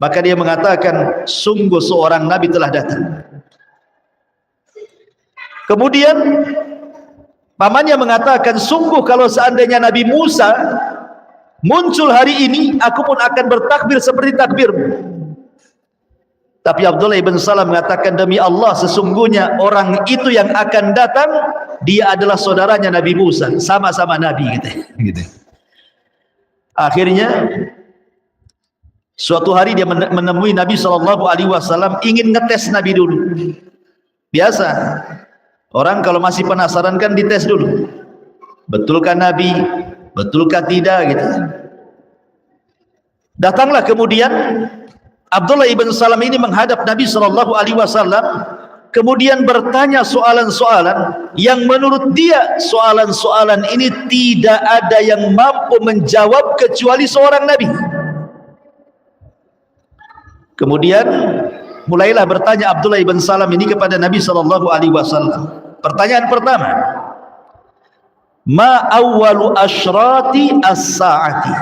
Maka dia mengatakan, sungguh seorang Nabi telah datang. Kemudian pamannya mengatakan, sungguh kalau seandainya Nabi Musa muncul hari ini, aku pun akan bertakbir seperti takbirmu. Tapi Abdullah ibn Salam mengatakan, demi Allah, sesungguhnya orang itu yang akan datang, dia adalah saudaranya Nabi Musa, sama-sama Nabi gitu. Akhirnya suatu hari dia menemui Nabi SAW, ingin ngetes Nabi dulu. Biasa orang kalau masih penasaran kan dites dulu, betulkah Nabi, betulkah tidak gitu. Datanglah kemudian Abdullah ibn Salam ini menghadap Nabi SAW, kemudian bertanya soalan-soalan yang menurut dia soalan-soalan ini tidak ada yang mampu menjawab kecuali seorang Nabi. Kemudian mulailah bertanya Abdullah ibn Salam ini kepada Nabi SAW. Pertanyaan pertama, ma awwalu asyrati as-sa'ati?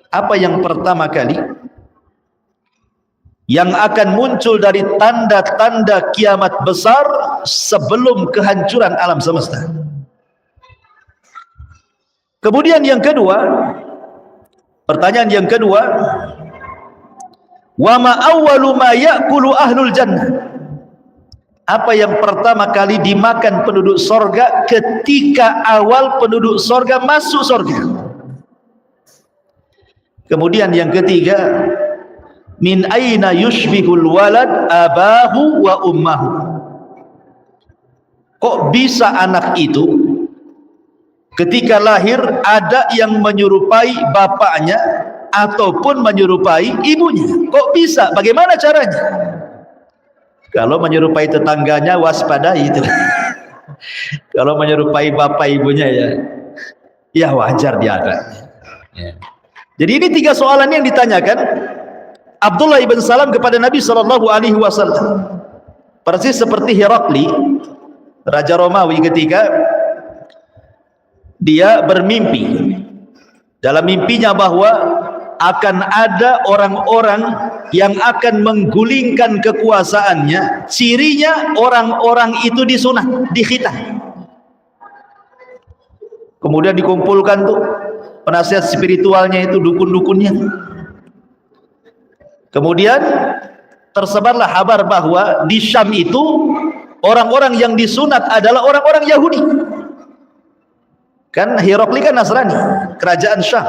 Apa yang pertama kali yang akan muncul dari tanda-tanda kiamat besar sebelum kehancuran alam semesta? Kemudian yang kedua, pertanyaan yang kedua, wa ma awwalu ma ya'kulu ahlul jannah? Apa yang pertama kali dimakan penduduk sorga ketika awal penduduk sorga masuk sorga? Kemudian yang ketiga, min aina yushbihul walad abahu wa ummahu? Kok bisa anak itu ketika lahir ada yang menyerupai bapaknya ataupun menyerupai ibunya? Kok bisa? Bagaimana caranya? Kalau menyerupai tetangganya waspadai itu. Kalau menyerupai bapak ibunya ya wajar dia ada. Jadi ini tiga soalan yang ditanyakan Abdullah ibn Salam kepada Nabi SAW. Persis seperti Herakli, Raja Romawi, ketika dia bermimpi. Dalam mimpinya bahwa akan ada orang-orang yang akan menggulingkan kekuasaannya. Cirinya orang-orang itu disunat, dikhitah. Kemudian dikumpulkan tuh penasihat spiritualnya itu, dukun-dukunnya. Kemudian tersebarlah kabar bahwa di Syam itu orang-orang yang disunat adalah orang-orang Yahudi. Kan Herakli kan Nasrani, kerajaan Syam.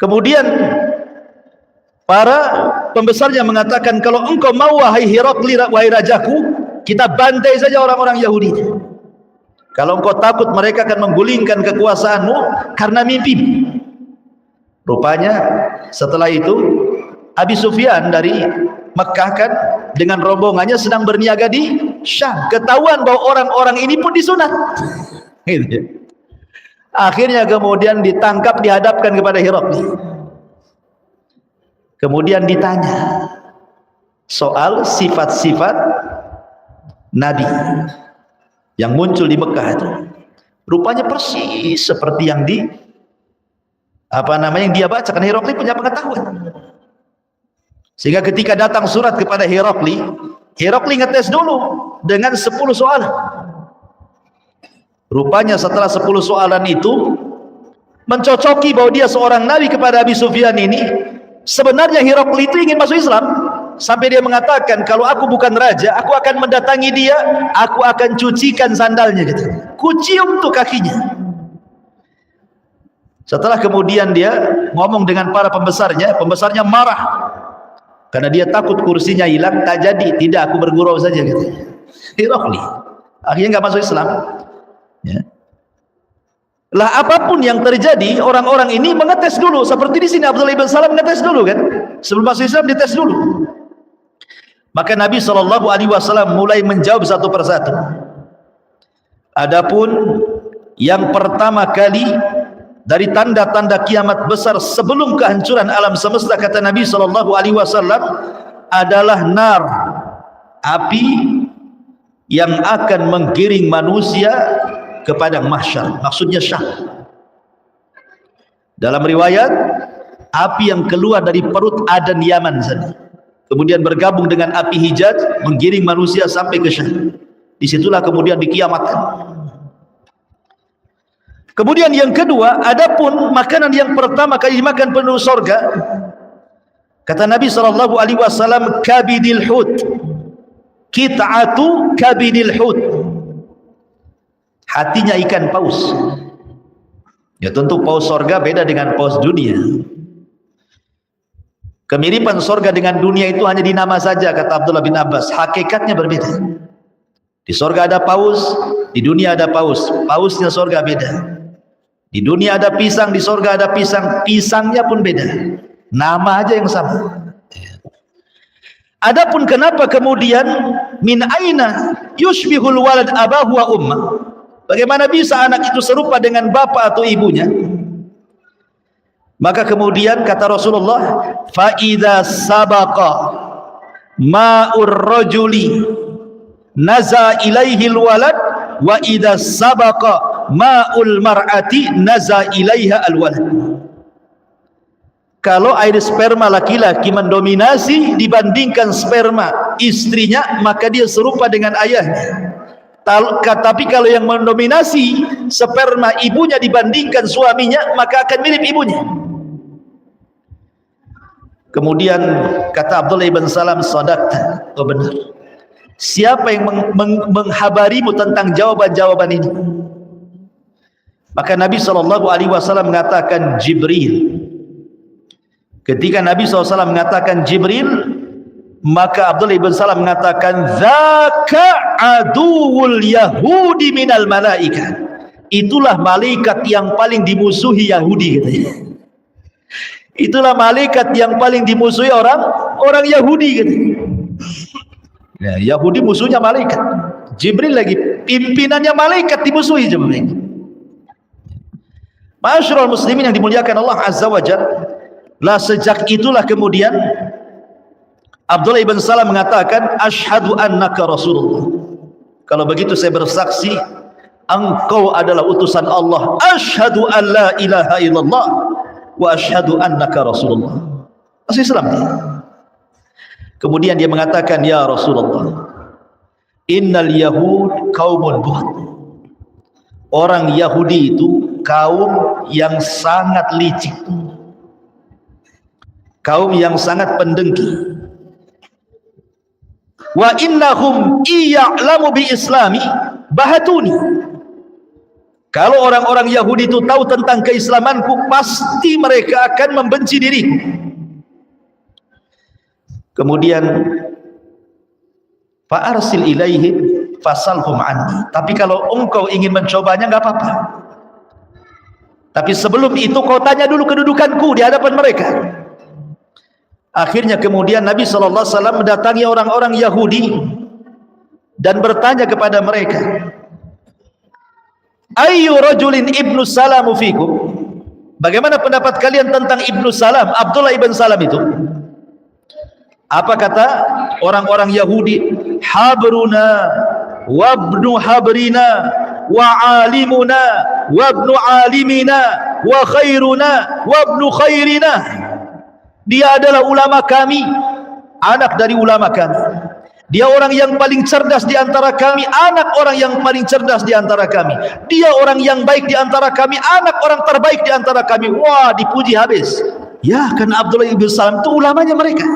Kemudian para pembesarnya mengatakan, kalau engkau mau wahai Herakli, wahai rajaku, kita bantai saja orang-orang Yahudi. Kalau engkau takut mereka akan menggulingkan kekuasaanmu karena mimpi. Rupanya setelah itu Abi Sufyan dari Mekah kan dengan rombongannya sedang berniaga di Syam. Ketahuan bahwa orang-orang ini pun disunat. Gitu. Akhirnya kemudian ditangkap, dihadapkan kepada Herakli. Kemudian ditanya soal sifat-sifat Nabi yang muncul di Mekah itu. Rupanya persis seperti yang yang dia baca, karena Herakli punya pengetahuan. Sehingga ketika datang surat kepada Herakli ngetes dulu dengan 10 soalan. Rupanya setelah 10 soalan itu mencocoki bahwa dia seorang nabi kepada Abi Sufyan ini. Sebenarnya Herakli itu ingin masuk Islam, sampai dia mengatakan, kalau aku bukan raja, aku akan mendatangi dia, aku akan cucikan sandalnya gitu. Kucium tuh kakinya. Setelah kemudian dia ngomong dengan para pembesarnya marah karena dia takut kursinya hilang. Tak jadi, tidak, aku bergurau saja gitu. Herakli akhirnya nggak masuk Islam, ya. Lah apapun yang terjadi, orang-orang ini mengetes dulu. Seperti di sini Abdullah bin Salam mengetes dulu kan, sebelum masuk Islam dites dulu. Maka Nabi SAW mulai menjawab satu persatu. Adapun yang pertama kali dari tanda-tanda kiamat besar sebelum kehancuran alam semesta, kata Nabi SAW, adalah nar, api yang akan menggiring manusia ke padang mahsyar, maksudnya Syam. Dalam riwayat, api yang keluar dari perut Adan Yaman sana, kemudian bergabung dengan api Hijaz, menggiring manusia sampai ke Syam. Disitulah kemudian dikiamatkan. Kemudian yang kedua, adapun makanan yang pertama kali dimakan penduduk surga, kata Nabi SAW, kabidil hut, kit'atu kabidil hut, hatinya ikan paus. Ya tentu paus surga beda dengan paus dunia. Kemiripan surga dengan dunia itu hanya di nama saja, kata Abdullah bin Abbas. Hakikatnya berbeda. Di surga ada paus, di dunia ada paus. Pausnya surga beda. Di dunia ada pisang, di surga ada pisang. Pisangnya pun beda, nama aja yang sama. Adapun kenapa kemudian min aina yushbihul walad abahu wa ummah, bagaimana bisa anak itu serupa dengan bapak atau ibunya? Maka kemudian kata Rasulullah, fa idza sabaqa ma'ur rajuli naza ilaihil walad wa idza sabaqa ma'ul mar'ati naza ilaiha alwalad. Kalau air sperma laki-laki mendominasi dibandingkan sperma istrinya, maka dia serupa dengan ayahnya. Tapi kalau yang mendominasi sperma ibunya dibandingkan suaminya, maka akan mirip ibunya. Kemudian kata Abdullah bin Salam, sadaqta, oh benar. Siapa yang menghabarimu tentang jawaban-jawaban ini? Maka Nabi SAW mengatakan Jibril. Ketika Nabi SAW mengatakan Jibril, maka Abdullah bin Salam mengatakan, dzaka aduwul yahudi minal malaika. Itulah malaikat yang paling dimusuhi Yahudi, katanya. Itulah malaikat yang paling dimusuhi orang Yahudi, katanya. Ya, Yahudi musuhnya malaikat. Jibril lagi pimpinannya malaikat dimusuhi Jibril. Ma'asyiral muslimin yang dimuliakan Allah Azza wa Jalla, lah sejak itulah kemudian Abdullah ibn Salam mengatakan, asyhadu annaka Rasulullah. Kalau begitu saya bersaksi engkau adalah utusan Allah. Asyhadu an la ilaha illallah wa asyhadu annaka Rasulullah. Masih Islam dia. Kemudian dia mengatakan, ya Rasulullah, innal yahud qaumun buhat. Orang Yahudi itu kaum yang sangat licik, kaum yang sangat pendengki. Wa innahum iya'lamu bi islami bahatuni. Kalau orang-orang Yahudi itu tahu tentang keislamanku, pasti mereka akan membenci diriku. Kemudian fa arsil ilaihim fasalhum anni. Tapi kalau engkau ingin mencobanya, enggak apa-apa. Tapi sebelum itu kau tanya dulu kedudukanku di hadapan mereka. Akhirnya kemudian Nabi SAW mendatangi orang-orang Yahudi dan bertanya kepada mereka, ayyu rajulin ibnu salamu fikum? Bagaimana pendapat kalian tentang ibnu Salam, Abdullah ibn Salam itu? Apa kata orang-orang Yahudi? Habruna wabnu habrina wa alimuna wa ibnu alimina wa khairuna wa ibnu khairina. Dia adalah ulama kami, anak dari ulama kami. Dia orang yang paling cerdas di antara kami, anak orang yang paling cerdas di antara kami. Dia orang yang baik di antara kami, anak orang terbaik di antara kami. Wah, dipuji habis. Ya, karena Abdullah ibn Salam itu ulamanya mereka.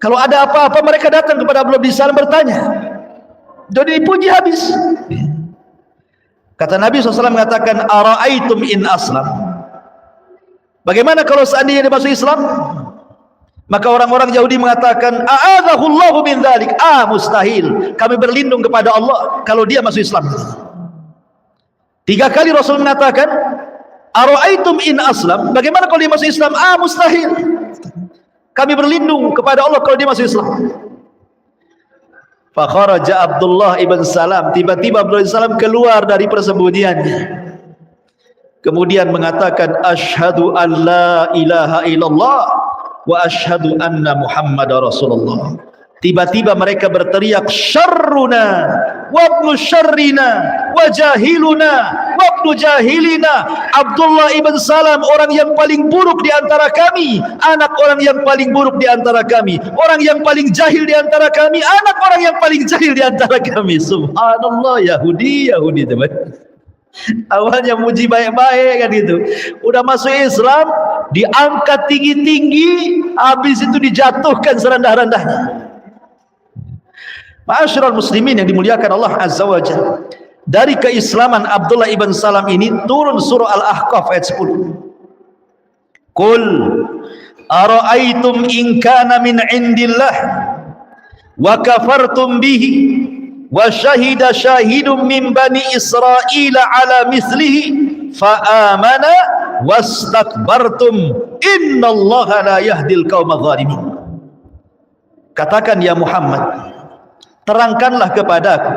Kalau ada apa-apa mereka datang kepada Abdullah bin Salam bertanya. Jadi dipuji habis. Kata Nabi SAW mengatakan, ara'aitum in aslam. Bagaimana kalau seandainya dia masuk Islam? Maka orang-orang Yahudi mengatakan, a'adzahullahu min dzalik. Mustahil. Kami berlindung kepada Allah kalau dia masuk Islam. 3 kali Rasul mengatakan, ara'aitum in aslam. Bagaimana kalau dia masuk Islam? Mustahil. Kami berlindung kepada Allah kalau dia masuk Islam. Fa kharaja Abdullah ibn Salam. Tiba-tiba Abdullah ibn Salam keluar dari persembunyiannya. Kemudian mengatakan, asyhadu an la ilaha illallah wa asyhadu anna Muhammadar Rasulullah. Tiba-tiba mereka berteriak, syarruna wa ibnu syarrina wa jahiluna wa ibnu jahilina. Abdullah ibn Salam orang yang paling buruk di antara kami, anak orang yang paling buruk di antara kami, orang yang paling jahil di antara kami, anak orang yang paling jahil di antara kami. Subhanallah, Yahudi teman. Awalnya muji baik-baik kan itu, udah masuk Islam diangkat tinggi-tinggi, habis itu dijatuhkan serendah-rendahnya. Ma'asyiral muslimin yang dimuliakan Allah Azza wa Jalla, dari keislaman Abdullah ibn Salam ini turun surah Al-Ahqaf ayat 10. Qul ara'aitum in kana min indillah wa kafartum bihi wa syahida syahidun min bani Israila ala mislihi fa amana wastakbartum innallaha la yahdil qaumaz zalimin. Katakan ya Muhammad, terangkanlah kepadaku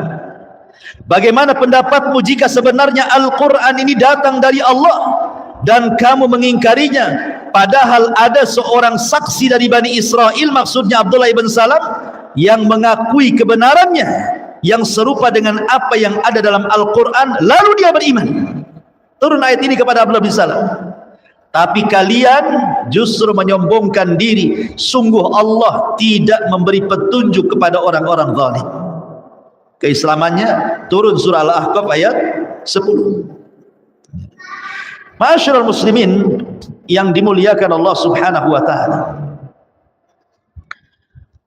bagaimana pendapatmu jika sebenarnya Al-Quran ini datang dari Allah dan kamu mengingkarinya, padahal ada seorang saksi dari Bani Israel, maksudnya Abdullah ibn Salam, yang mengakui kebenarannya yang serupa dengan apa yang ada dalam Al-Quran, lalu dia beriman. Turun ayat ini kepada Abdullah bin Salam. Tapi kalian justru menyombongkan diri. Sungguh Allah tidak memberi petunjuk kepada orang-orang zalim. Keislamannya turun surah Al-Ahqaf ayat 10. Ma'asyiral muslimin yang dimuliakan Allah Subhanahu wa taala.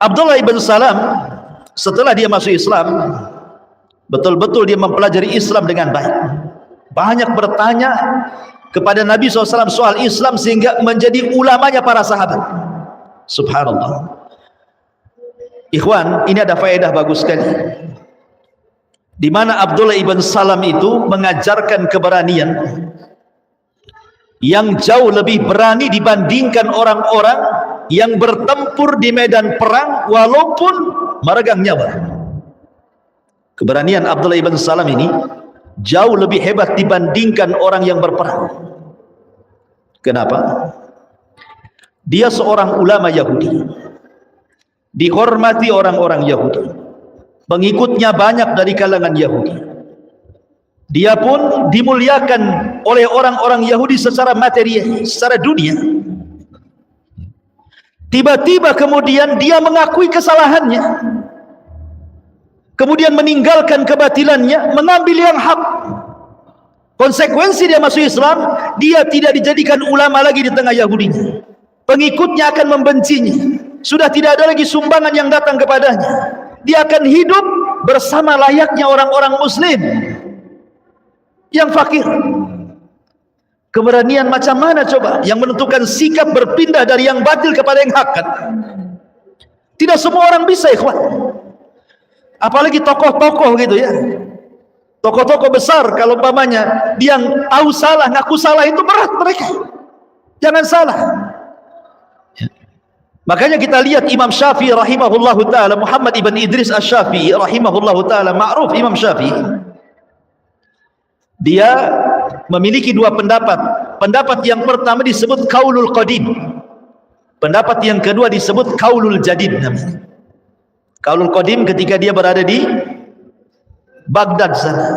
Abdullah ibn Salam setelah dia masuk Islam, betul-betul dia mempelajari Islam dengan baik. Banyak bertanya kepada Nabi SAW soal Islam sehingga menjadi ulamanya para sahabat. Subhanallah. Ikhwan, ini ada faedah bagus sekali, di mana Abdullah ibn Salam itu mengajarkan keberanian yang jauh lebih berani dibandingkan orang-orang yang bertempur di medan perang walaupun meregang nyawa. Keberanian Abdullah ibn Salam ini jauh lebih hebat dibandingkan orang yang berperang. Kenapa? Dia seorang ulama Yahudi, dihormati orang-orang Yahudi, pengikutnya banyak dari kalangan Yahudi. Dia pun dimuliakan oleh orang-orang Yahudi secara material, secara dunia. Tiba-tiba kemudian dia mengakui kesalahannya, kemudian meninggalkan kebatilannya, mengambil yang hak. Konsekuensi dia masuk Islam, dia tidak dijadikan ulama lagi di tengah Yahudinya. Pengikutnya akan membencinya. Sudah tidak ada lagi sumbangan yang datang kepadanya. Dia akan hidup bersama layaknya orang-orang muslim yang fakir. Keberanian macam mana coba yang menentukan sikap berpindah dari yang batil kepada yang hak kan? Tidak semua orang bisa, ikhwan. Apalagi tokoh-tokoh gitu ya, tokoh-tokoh besar, kalau umpamanya dia yang tahu salah, ngaku salah, itu berat mereka. Jangan salah. Makanya kita lihat Imam Syafi'i rahimahullahu ta'ala, Muhammad ibn Idris Asy-Syafi'i rahimahullahu ta'ala, ma'ruf Imam Syafi'i. Dia memiliki dua pendapat. Pendapat yang pertama disebut Qaulul Qadim, pendapat yang kedua disebut Qaulul Jadid namanya. Qaulul Qadim ketika dia berada di Baghdad sana.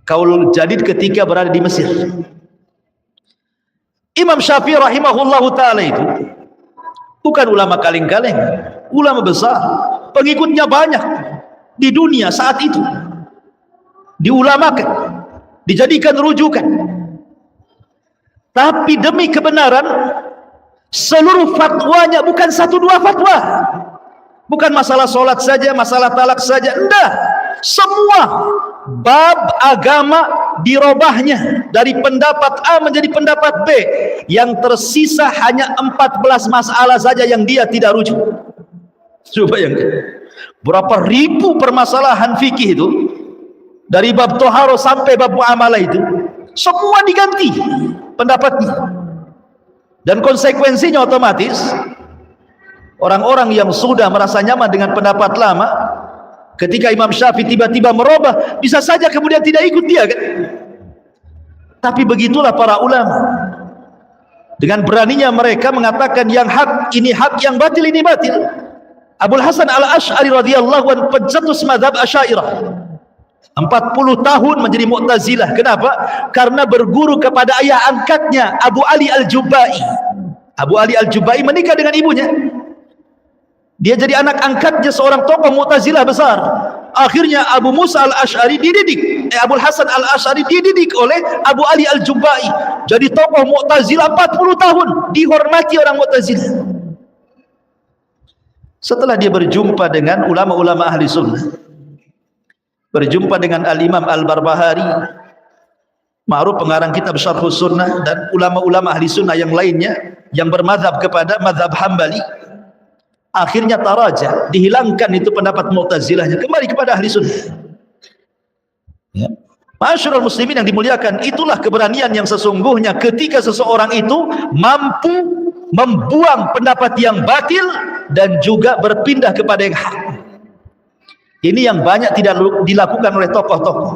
Qaul jadid ketika berada di Mesir. Imam Syafi'i rahimahullahu ta'ala itu bukan ulama kaleng-kaleng, ulama besar, pengikutnya banyak di dunia saat itu, diulamakan, dijadikan rujukan. Tapi demi kebenaran, seluruh fatwanya bukan satu dua fatwa, bukan masalah solat saja, masalah talak saja, enggak, semua bab agama dirobahnya dari pendapat A menjadi pendapat B. Yang tersisa hanya 14 masalah saja yang dia tidak rujuk. Coba yang berapa ribu permasalahan fikih itu, dari bab toharo sampai bab muamalah itu, semua diganti pendapatnya. Dan konsekuensinya otomatis orang-orang yang sudah merasa nyaman dengan pendapat lama, ketika Imam Syafi'i tiba-tiba merubah, bisa saja kemudian tidak ikut dia kan? Tapi begitulah para ulama, dengan beraninya mereka mengatakan yang hak ini hak, yang batil ini batil. Abul Hasan Al-Asy'ari radhiyallahu anhu pencetus mazhab Asy'ariyah, 40 tahun menjadi Mu'tazilah. Kenapa? Karena berguru kepada ayah angkatnya Abu Ali Al-Jubai. Abu Ali Al-Jubai menikah dengan ibunya. Dia jadi anak angkatnya seorang tokoh Mu'tazilah besar. Akhirnya Abu Musa Al-Asy'ari dididik, Abul Hasan Al-Asy'ari dididik oleh Abu Ali Al-Jubai. Jadi tokoh Mu'tazilah 40 tahun, dihormati orang Mu'tazilah. Setelah dia berjumpa dengan ulama-ulama ahli sunnah, berjumpa dengan Al-Imam Al-Barbahari, ma'ruf pengarang kitab Syarhus Sunnah, dan ulama-ulama ahli sunnah yang lainnya yang bermadzhab kepada mazhab Hambali, akhirnya taraja, dihilangkan itu pendapat Mu'tazilahnya, kembali kepada ahli sunnah. Ya. Ma'asyiral muslimin yang dimuliakan, itulah keberanian yang sesungguhnya ketika seseorang itu mampu membuang pendapat yang batil dan juga berpindah kepada yang hak. Ini yang banyak tidak dilakukan oleh tokoh-tokoh.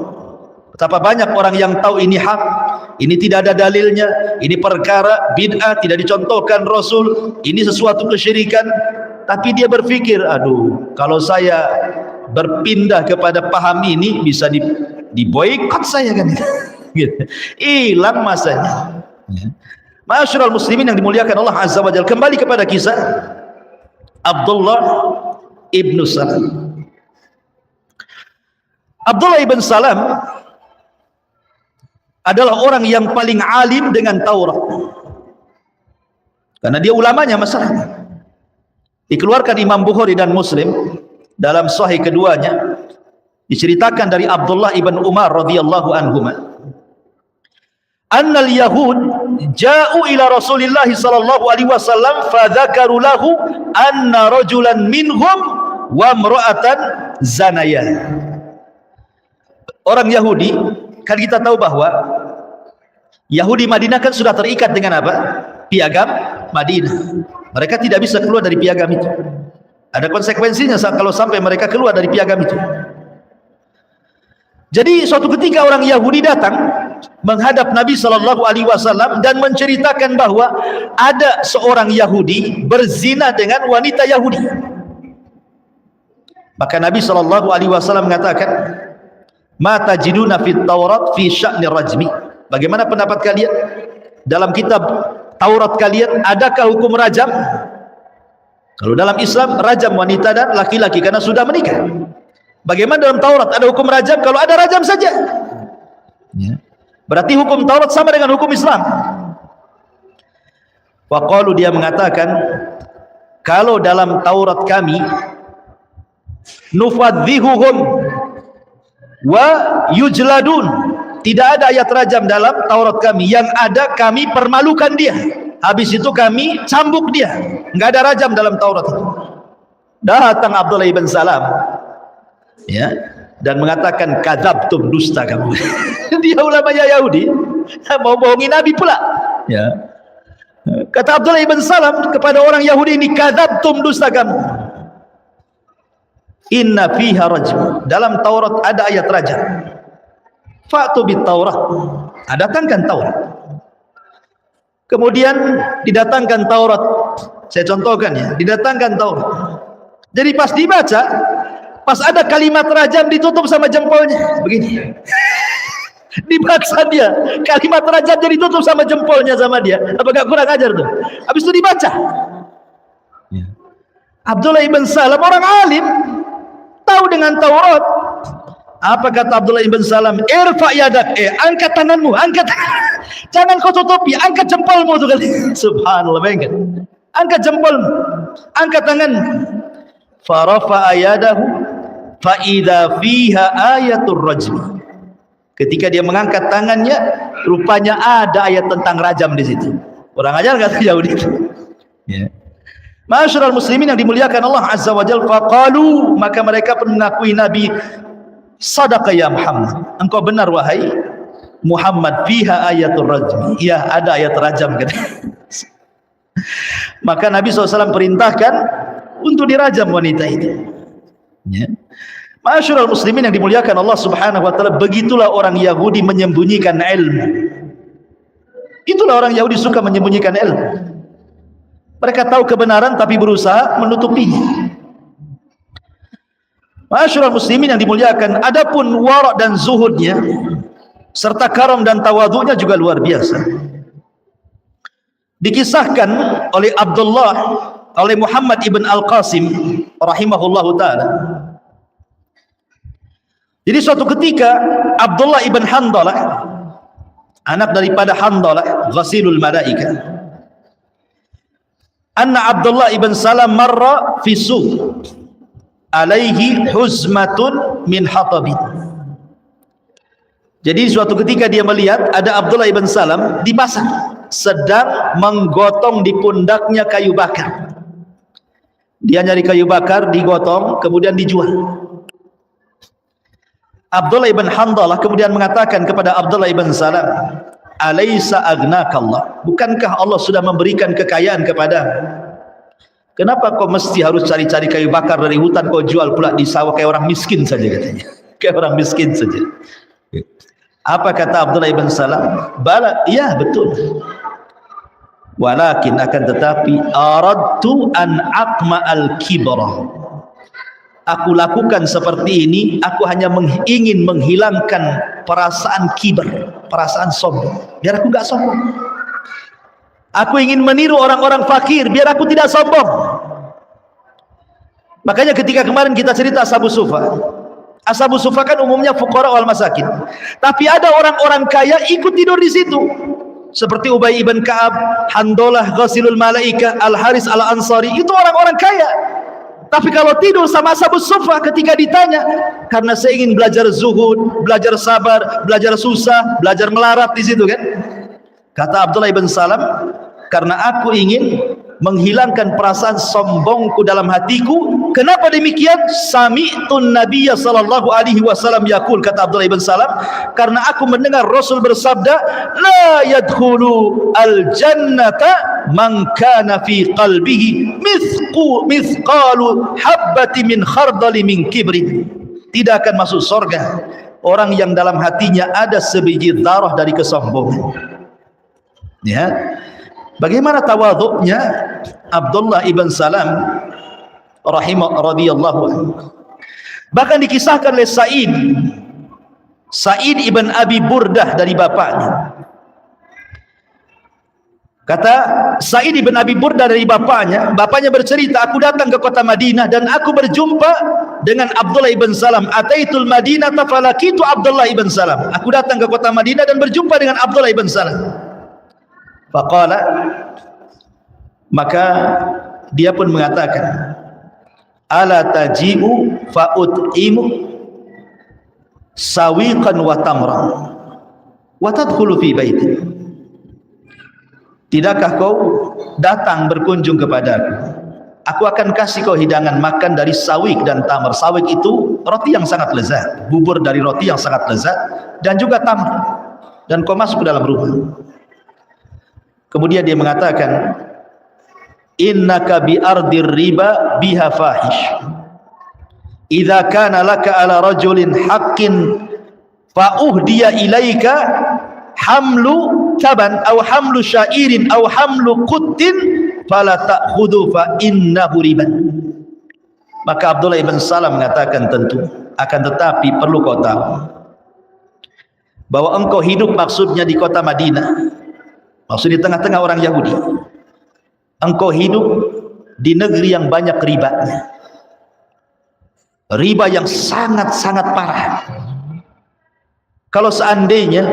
Betapa banyak orang yang tahu ini hak, ini tidak ada dalilnya, ini perkara bid'ah, tidak dicontohkan Rasul, ini sesuatu kesyirikan, tapi dia berpikir, aduh, kalau saya berpindah kepada paham ini bisa diboikot saya kan. Hilang masanya. Ma'asyiral muslimin yang dimuliakan Allah Azza wa Jalla, kembali kepada kisah Abdullah ibn Salam. Abdullah ibn Salam adalah orang yang paling alim dengan Taurat, karena dia ulamanya masalah. Dikeluarkan Imam Bukhari dan Muslim dalam sahih keduanya, diceritakan dari Abdullah ibn Umar radhiyallahu anhuma, annal yahud ja'u ila Rasulillah sallallahu alaihi wasallam fadzakaru lahu anna rajulan minhum wa imra'atan zanaya. Orang Yahudi, kan kita tahu bahwa Yahudi Madinah kan sudah terikat dengan apa? Piagam Madinah. Mereka tidak bisa keluar dari piagam itu. Ada konsekuensinya kalau sampai mereka keluar dari piagam itu. Jadi suatu ketika orang Yahudi datang menghadap Nabi Shallallahu Alaihi Wasallam dan menceritakan bahwa ada seorang Yahudi berzina dengan wanita Yahudi. Maka Nabi Shallallahu Alaihi Wasallam mengatakan, ma tajiduna fit Taurat fi sya'ni rajmi. Bagaimana pendapat kalian dalam kitab Taurat kalian, adakah hukum rajam? Kalau dalam Islam rajam wanita dan laki-laki karena sudah menikah. Bagaimana dalam Taurat ada hukum rajam? Kalau ada rajam saja. Ya. Berarti hukum Taurat sama dengan hukum Islam. Waqalu, dia mengatakan, kalau dalam Taurat kami nufadzihuhum wa yujladun, tidak ada ayat rajam dalam Taurat kami, yang ada kami permalukan dia, habis itu kami cambuk dia. Enggak ada rajam dalam Taurat itu. Datang Abdullah ibn Salam, ya, dan mengatakan, kadzabtum, dusta kamu. Dia ulamanya Yahudi, mau bohongi Nabi pula, ya. Kata Abdullah ibn Salam kepada orang Yahudi ini, kadzabtum, dusta kamu. Inna fiha rajm, dalam Taurat ada ayat rajam. Fa'tu bit Taurat, datangkan Taurat. Kemudian didatangkan Taurat. Saya contohkan ya, didatangkan Taurat. Jadi pas dibaca, pas ada kalimat rajam ditutup sama jempolnya begini. Dipaksa dia. Kalimat rajamnya ditutup sama jempolnya sama dia. Apa gak kurang ajar tuh? Habis itu dibaca. Ya. Abdullah ibn Salam orang alim, tahu dengan Taurat. Apa kata Abdullah ibn Salam? Irfa yadak, angkat tanganmu, angkat. Jangan kau tutupi, angkat jempolmu tuh kali. Subhanallah, bayangkan. Angkat jempolmu, angkat tangan. Farafa ayadahu, fa idza fiha ayatul rajm. Ketika dia mengangkat tangannya, rupanya ada ayat tentang rajam di situ. Kurang ajar kata Yahudi itu. Ya. Ma'asyiral muslimin yang dimuliakan Allah Azza wa Jalla, faqalu, maka mereka pun mengakui Nabi, sadaqa ya Muhammad, engkau benar wahai Muhammad, fiha ayatul rajm. Ya, ada ayat rajam kan. Maka Nabi SAW perintahkan untuk dirajam wanita itu. Ya. Ma'asyiral muslimin yang dimuliakan Allah Subhanahu wa taala, begitulah orang Yahudi menyembunyikan ilmu. Itulah orang Yahudi suka menyembunyikan ilmu. Mereka tahu kebenaran tapi berusaha menutupinya. Ma'asyiral muslimin yang dimuliakan, adapun wara' dan zuhudnya serta karam dan tawadhu'nya juga luar biasa. Dikisahkan oleh oleh Muhammad ibn Al-Qasim rahimahullahu ta'ala. Jadi suatu ketika Abdullah ibn Handalah, anak daripada Handalah ghasilul malaika, anna Abdullah ibn Salam marra fi suq alaihi huzmatun min hatabin. Jadi suatu ketika dia melihat ada Abdullah ibn Salam di pasar sedang menggotong di pundaknya kayu bakar. Dia nyari kayu bakar, digotong, kemudian dijual. Abdullah ibn Handalah kemudian mengatakan kepada Abdullah ibn Salam, alaysa agnakallah, bukankah Allah sudah memberikan kekayaan kepadamu? Kenapa kau mesti harus cari-cari kayu bakar dari hutan, kau jual pula di sawah kayak orang miskin saja katanya. Kayak orang miskin saja. Apa kata Abdullah ibn Salam? Bala, iya betul. Walakin akan tetapi aradtu an aqma al-kibra. Aku lakukan seperti ini, aku hanya ingin menghilangkan perasaan kibar, perasaan sombong, biar aku gak sombong. Aku ingin meniru orang-orang fakir, biar aku tidak sombong. Makanya ketika kemarin kita cerita Ashabus Sufa kan umumnya fuqara wal masakin. Tapi ada orang-orang kaya ikut tidur di situ. Seperti Ubay ibn Ka'ab, Handalah ghasilul malaika, Al-Haris al-Ansari, itu orang-orang kaya. Tapi kalau tidur sama Ashabus Sufa ketika ditanya, karena saya ingin belajar zuhud, belajar sabar, belajar susah, belajar melarat di situ kan. Kata Abdullah ibn Salam, karena aku ingin menghilangkan perasaan sombongku dalam hatiku. Kenapa demikian? Sami'tun Nabiyya sallallahu alaihi wasallam yaqul, kata Abdullah ibn Salam, karena aku mendengar Rasul bersabda, la yadkhulu al-jannata man kana fi qalbihi mithqalu habbati min khardali min kibrin. Tidak akan masuk surga orang yang dalam hatinya ada sebiji zarah dari kesombongan. Ya. Bagaimana tawadhu'nya Abdullah ibn Salam radhiyallahu anhu. Bahkan dikisahkan oleh Sa'id ibn Abi Burdah dari bapaknya. Kata Sa'id ibn Abi Burdah dari bapaknya bercerita, aku datang ke kota Madinah dan aku berjumpa dengan Abdullah ibn Salam. Ataitul Madinah falakitu Abdullah ibn Salam. Aku datang ke kota Madinah dan berjumpa dengan Abdullah ibn Salam. Faqala, maka dia pun mengatakan, ala taji'u fa'ut'imu sawiqan wa tamran wa tadkhulu fi baiti. Tidakkah kau datang berkunjung kepadaku, aku akan kasih kau hidangan makan dari sawik dan tamar. Sawik itu roti yang sangat lezat, bubur dari roti yang sangat lezat, dan juga tamar, dan kau masuk ke dalam rumah. Kemudian dia mengatakan, innaka bi ardir riba biha fahish, idza kana laka ala rajulin haqqin fa uhdiya ilaika hamlu taban aw hamlu syairin aw hamlu quttin fala ta'khudhu fa innahu riban. Maka Abdullah ibn Salam mengatakan, tentu, akan tetapi perlu kau tahu, bahwa engkau hidup maksudnya di kota Madinah, maksud di tengah-tengah orang Yahudi. Engkau hidup di negeri yang banyak ribanya, riba yang sangat-sangat parah. Kalau seandainya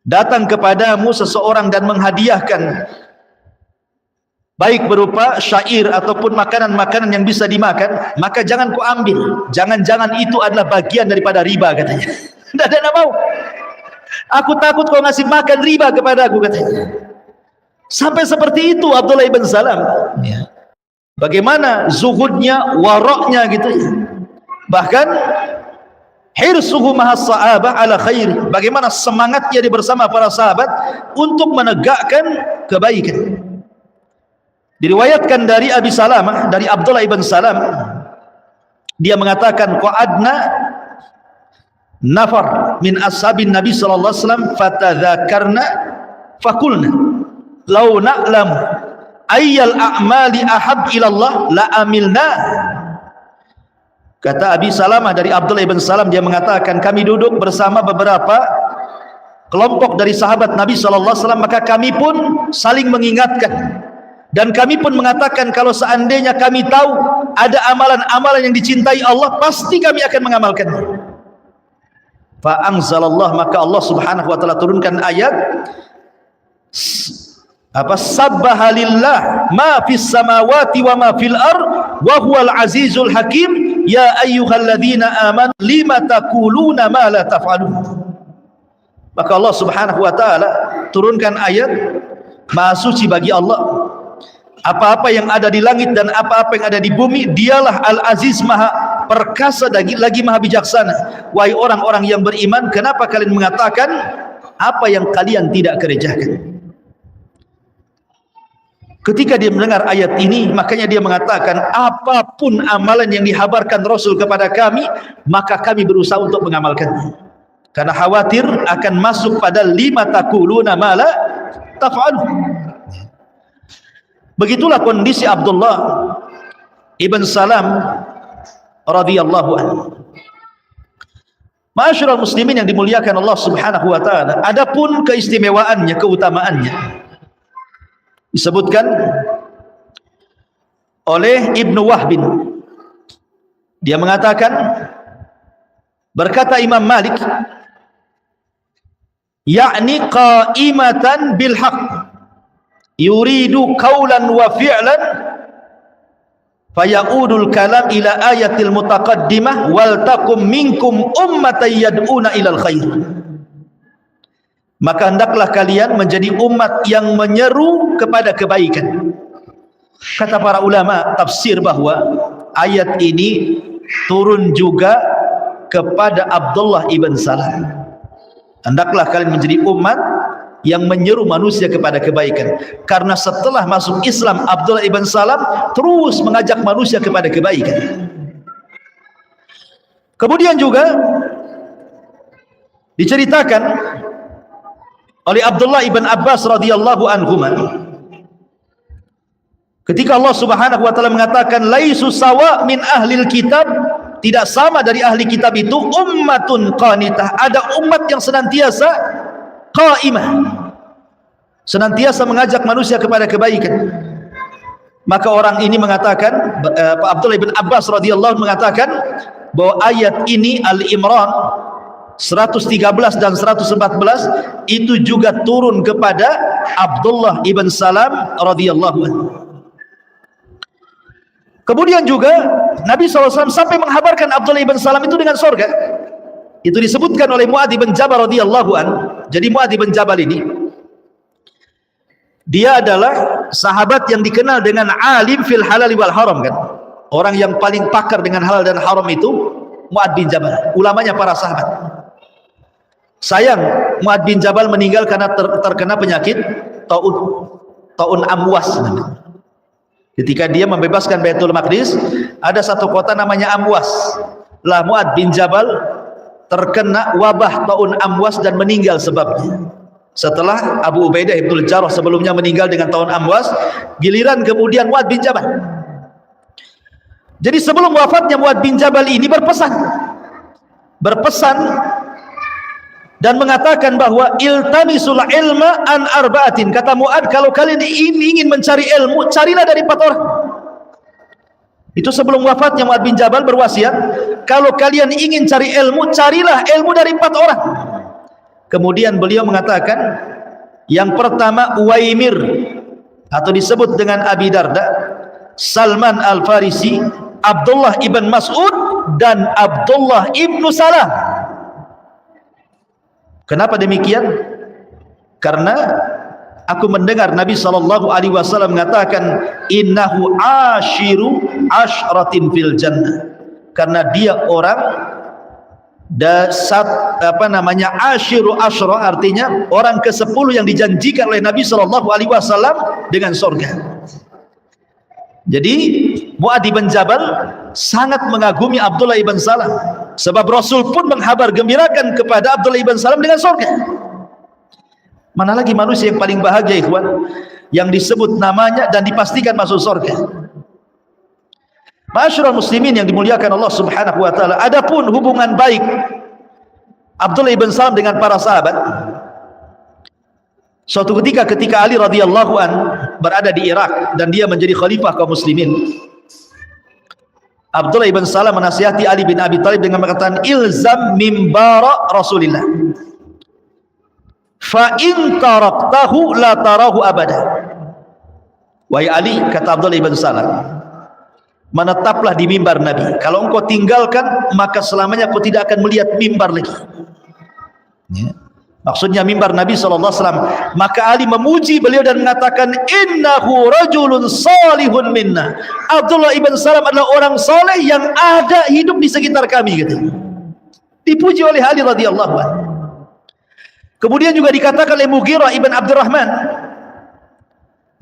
datang kepadamu seseorang dan menghadiahkan baik berupa syair ataupun makanan-makanan yang bisa dimakan, maka jangan kau ambil. Jangan-jangan itu adalah bagian daripada riba, katanya. Tidak mau. Aku takut kau ngasih makan riba kepada aku, katanya. Sampai seperti itu Abdullah ibn Salam. Ya. Bagaimana zuhudnya, waroknya gitu ya. Bahkan hirsuhu mahas sahabah ala khair. Bagaimana semangatnya dia bersama para sahabat untuk menegakkan kebaikan. Diriwayatkan dari Abi Salamah, dari Abdullah ibn Salam, dia mengatakan qa'adna nafar min ashabin Nabi sallallahu alaihi wasallam fatadzakarna faqulna law na'lam ayyal a'mali ahab ila Allah la amilna. Kata Abi Salamah dari Abdullah ibn Salam, dia mengatakan kami duduk bersama beberapa kelompok dari sahabat Nabi sallallahu alaihi wasallam, maka kami pun saling mengingatkan. Dan kami pun mengatakan kalau seandainya kami tahu ada amalan-amalan yang dicintai Allah, pasti kami akan mengamalkannya. Fa anzalallah, maka Allah Subhanahu wa taala turunkan ayat sabbaha lillah ma fis samawati wa ma fil ard wa huwal azizul hakim ya ayyuhalladzina amanu lima taquluna ma la taf'alun. Maka Allah Subhanahu wa taala turunkan ayat Maha suci bagi Allah, apa-apa yang ada di langit dan apa-apa yang ada di bumi, dialah Al-Aziz, maha perkasa lagi maha bijaksana. Wahai orang-orang yang beriman, kenapa kalian mengatakan apa yang kalian tidak kerjakan? Ketika dia mendengar ayat ini, makanya dia mengatakan apapun amalan yang dihabarkan Rasul kepada kami, maka kami berusaha untuk mengamalkannya, karena khawatir akan masuk pada lima taquluna ma la taf'alun. Begitulah kondisi Abdullah ibn Salam radhiyallahu anhu. Ma'asyiral muslimin yang dimuliakan Allah Subhanahu wa taala, adapun keistimewaannya, keutamaannya disebutkan oleh Ibnu Wahbin. Dia mengatakan, berkata Imam Malik, yakni qa'imatan bil haqq yuridu qawlan wa fi'lan faya'udul kalam ila ayatil mutaqaddimah wal takum minkum ummatan yad'una ilal khair. Maka hendaklah kalian menjadi umat yang menyeru kepada kebaikan. Kata para ulama tafsir bahwa ayat ini turun juga kepada Abdullah ibn Salam. Hendaklah kalian menjadi umat yang menyeru manusia kepada kebaikan, karena setelah masuk Islam Abdullah ibn Salam terus mengajak manusia kepada kebaikan. Kemudian juga diceritakan oleh Abdullah ibn Abbas radhiyallahu anhuma, ketika Allah Subhanahu wa taala mengatakan laisu sawa min ahlil kitab, tidak sama dari ahli kitab itu ummatun qanitah, ada umat yang senantiasa qaimah, senantiasa mengajak manusia kepada kebaikan. Maka orang ini mengatakan, Pak Abdullah bin Abbas radhiyallahu mengatakan bahwa ayat ini Al-Imran 113 dan 114 itu juga turun kepada Abdullah ibn Salam radhiyallahu anhu. Kemudian juga Nabi SAW sampai menghabarkan Abdullah ibn Salam itu dengan surga. Itu disebutkan oleh Mu'adz bin Jabal radhiyallahu anhu. Jadi Mu'adz bin Jabal ini, dia adalah sahabat yang dikenal dengan alim fil halal wal haram, kan? Orang yang paling pakar dengan halal dan haram itu Mu'adz bin Jabal, ulamanya para sahabat. Sayang, Mu'adz bin Jabal meninggal karena terkena penyakit taun amwas. Ketika dia membebaskan Baitul Maqdis, ada satu kota namanya Amwas. Lah Mu'adz bin Jabal terkena wabah taun amwas dan meninggal sebabnya. Setelah Abu Ubaidah ibn Jarrah sebelumnya meninggal dengan taun amwas, giliran kemudian Mu'adz bin Jabal. Jadi sebelum wafatnya Mu'adz bin Jabal ini berpesan dan mengatakan bahwa iltamisul ilma an arba'atin. Kata Mu'ad, kalau kalian ingin mencari ilmu, carilah dari 4 orang. Itu sebelum wafatnya Mu'ad bin Jabal berwasiat, kalau kalian ingin cari ilmu, carilah ilmu dari 4 orang. Kemudian beliau mengatakan, yang pertama Uwaimir, atau disebut dengan Abi Darda, Salman Al-Farisi, Abdullah ibn Mas'ud, dan Abdullah ibnu Salam. Kenapa demikian? Karena aku mendengar Nabi SAW mengatakan, innahu ashiru ashratin fil jannah. Karena dia orang ashiru ashra, artinya orang ke-10 yang dijanjikan oleh Nabi SAW dengan surga. Jadi Mu'ad bin Jabal sangat mengagumi Abdullah ibn Salam, sebab Rasul pun menghabar gembirakan kepada Abdullah ibn Salam dengan surga. Mana lagi manusia yang paling bahagia, ikhwan, yang disebut namanya dan dipastikan masuk surga. Ma'asyiral muslimin yang dimuliakan Allah Subhanahu wa taala, adapun hubungan baik Abdullah ibn Salam dengan para sahabat, suatu ketika Ali radhiyallahu an berada di Irak dan dia menjadi khalifah kaum muslimin, Abdullah ibn Salam menasihati Ali bin Abi Thalib dengan mengatakan, ilzam mimbara Rasulillah, fa in taraktahu la tarahu abada. Wahai Ali, kata Abdullah ibn Salam, menetaplah di mimbar Nabi. Kalau engkau tinggalkan, maka selamanya kau tidak akan melihat mimbar lagi. Ya. Maksudnya mimbar Nabi SAW. Maka Ali memuji beliau dan mengatakan, innahu rajulun salihun minna. Abdullah ibn Salam adalah orang saleh yang ada hidup di sekitar kami, gitu. Dipuji oleh Ali radhiyallahu anhu. Kemudian juga dikatakan oleh Mughirah ibn Abdurrahman,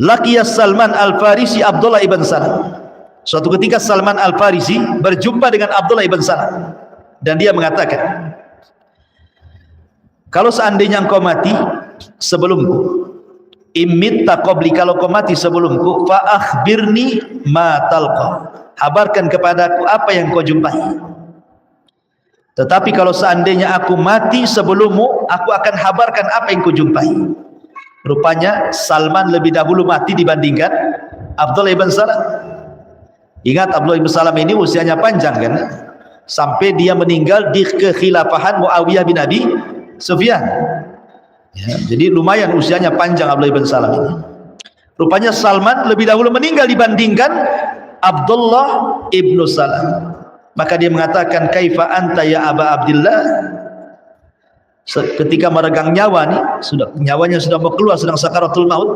laqiya Salman Al-Farisi Abdullah ibn Salam. Suatu ketika Salman Al-Farisi berjumpa dengan Abdullah ibn Salam dan dia mengatakan, kalau seandainya engkau mati sebelumku, imitta qabli, kalau kau mati sebelumku, fa akhbirni ma talqa, habarkan kepadaku apa yang kau jumpai. Tetapi kalau seandainya aku mati sebelummu, aku akan habarkan apa yang kau jumpai. Rupanya Salman lebih dahulu mati dibandingkan Abdullah ibn Salam. Ingat, Abdullah ibn Salam ini usianya panjang kan, sampai dia meninggal di kekhilafahan Muawiyah bin Abi Sufyan. Ya, jadi lumayan usianya panjang Abdullah ibn Salam ini. Rupanya Salman lebih dahulu meninggal dibandingkan Abdullah ibn Salam. Maka dia mengatakan, kaifa anta ya Aba Abdillah. Ketika meregang nyawa nih, nyawanya sudah mau keluar, sedang sakaratul maut.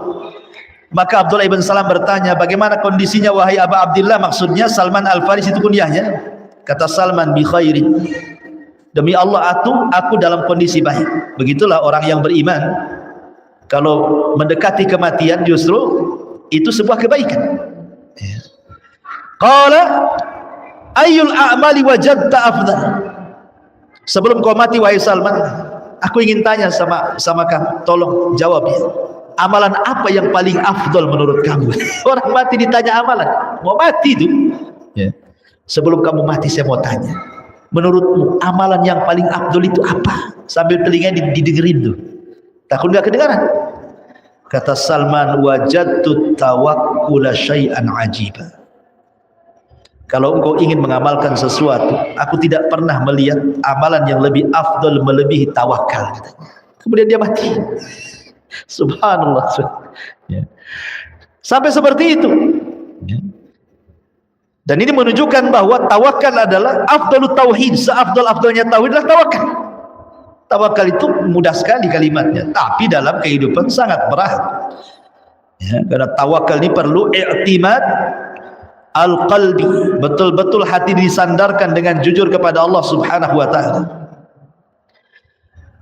Maka Abdullah ibn Salam bertanya, bagaimana kondisinya wahai Aba Abdillah? Maksudnya Salman Al-Farisi itu kunyahnya. Kata Salman, bi khairin, demi Allah aku dalam kondisi baik. Begitulah orang yang beriman, kalau mendekati kematian justru itu sebuah kebaikan. Qala ayyul a'mali wajadta afdal. Sebelum kau mati wahai Salman, aku ingin tanya sama kamu, tolong jawab ya. Amalan apa yang paling afdal menurut kamu? Orang mati ditanya amalan, mau mati itu. Ya. Sebelum kamu mati saya mau tanya, menurutmu amalan yang paling afdal itu apa? Sambil telinga didengerin tuh. Takut nggak kedengaran? Kata Salman, wajadtu tawakkula syai'an ajiba. Kalau engkau ingin mengamalkan sesuatu, aku tidak pernah melihat amalan yang lebih afdal melebihi tawakal. Kemudian dia mati. Subhanallah. Ya. Sampai seperti itu. Ya. Dan ini menunjukkan bahwa tawakal adalah afdalut tauhid. Seafdal-afdalnya tauhid adalah tawakal. Tawakal itu mudah sekali kalimatnya, tapi dalam kehidupan sangat berat. Ya, karena tawakal ini perlu i'timad al-qalbi, betul-betul hati disandarkan dengan jujur kepada Allah Subhanahu wa taala.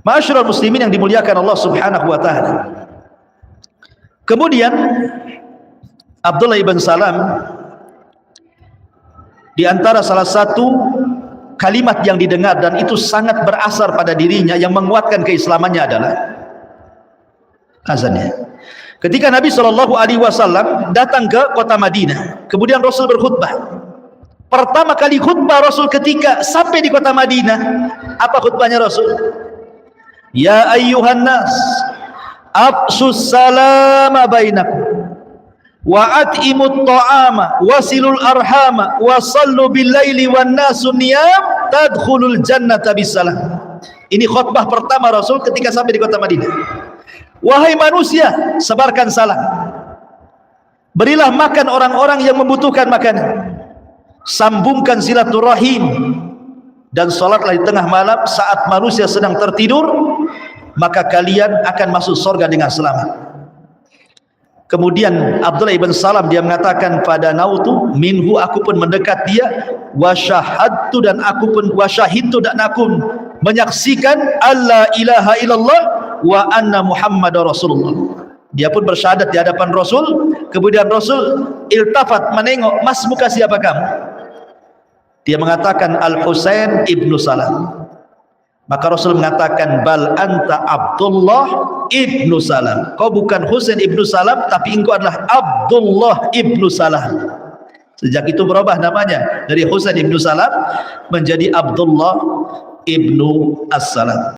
Ma'asyiral muslimin yang dimuliakan Allah Subhanahu wa taala. Kemudian Abdullah ibn Salam, di antara salah satu kalimat yang didengar dan itu sangat berasar pada dirinya yang menguatkan keislamannya adalah azannya. Ketika Nabi SAW datang ke kota Madinah, kemudian Rasul berkhutbah. Pertama kali khutbah Rasul ketika sampai di kota Madinah, apa khutbahnya Rasul? Ya ayyuhan nas, afsus salama bainakum wa at'imut ta'ama wasilul arhama wa sallu bil laili wan nasu niyam tadkhulul jannata bisalam. Ini khutbah pertama Rasul ketika sampai di kota Madinah. Wahai manusia, sebarkan salam, berilah makan orang-orang yang membutuhkan makanan, sambungkan silaturahim, dan salatlah di tengah malam saat manusia sedang tertidur, maka kalian akan masuk surga dengan selamat. Kemudian Abdullah ibn Salam dia mengatakan, pada nautu minhu, aku pun mendekat dia, wasyahadtu, dan aku pun wasyahidtu, dan aku menyaksikan alla ilaha illallah wa anna muhammadar rasulullah. Dia pun bersyahadat di hadapan Rasul. Kemudian Rasul iltafat, menengok, mas, muka siapa kamu? Dia mengatakan Al-Husain ibnu Salam. Maka Rasul mengatakan, bal anta Abdullah ibnu Salam. Kau bukan Husain ibnu Salam, tapi engkau adalah Abdullah ibnu Salam. Sejak itu berubah namanya dari Husain ibnu Salam menjadi Abdullah ibnu As-Salam.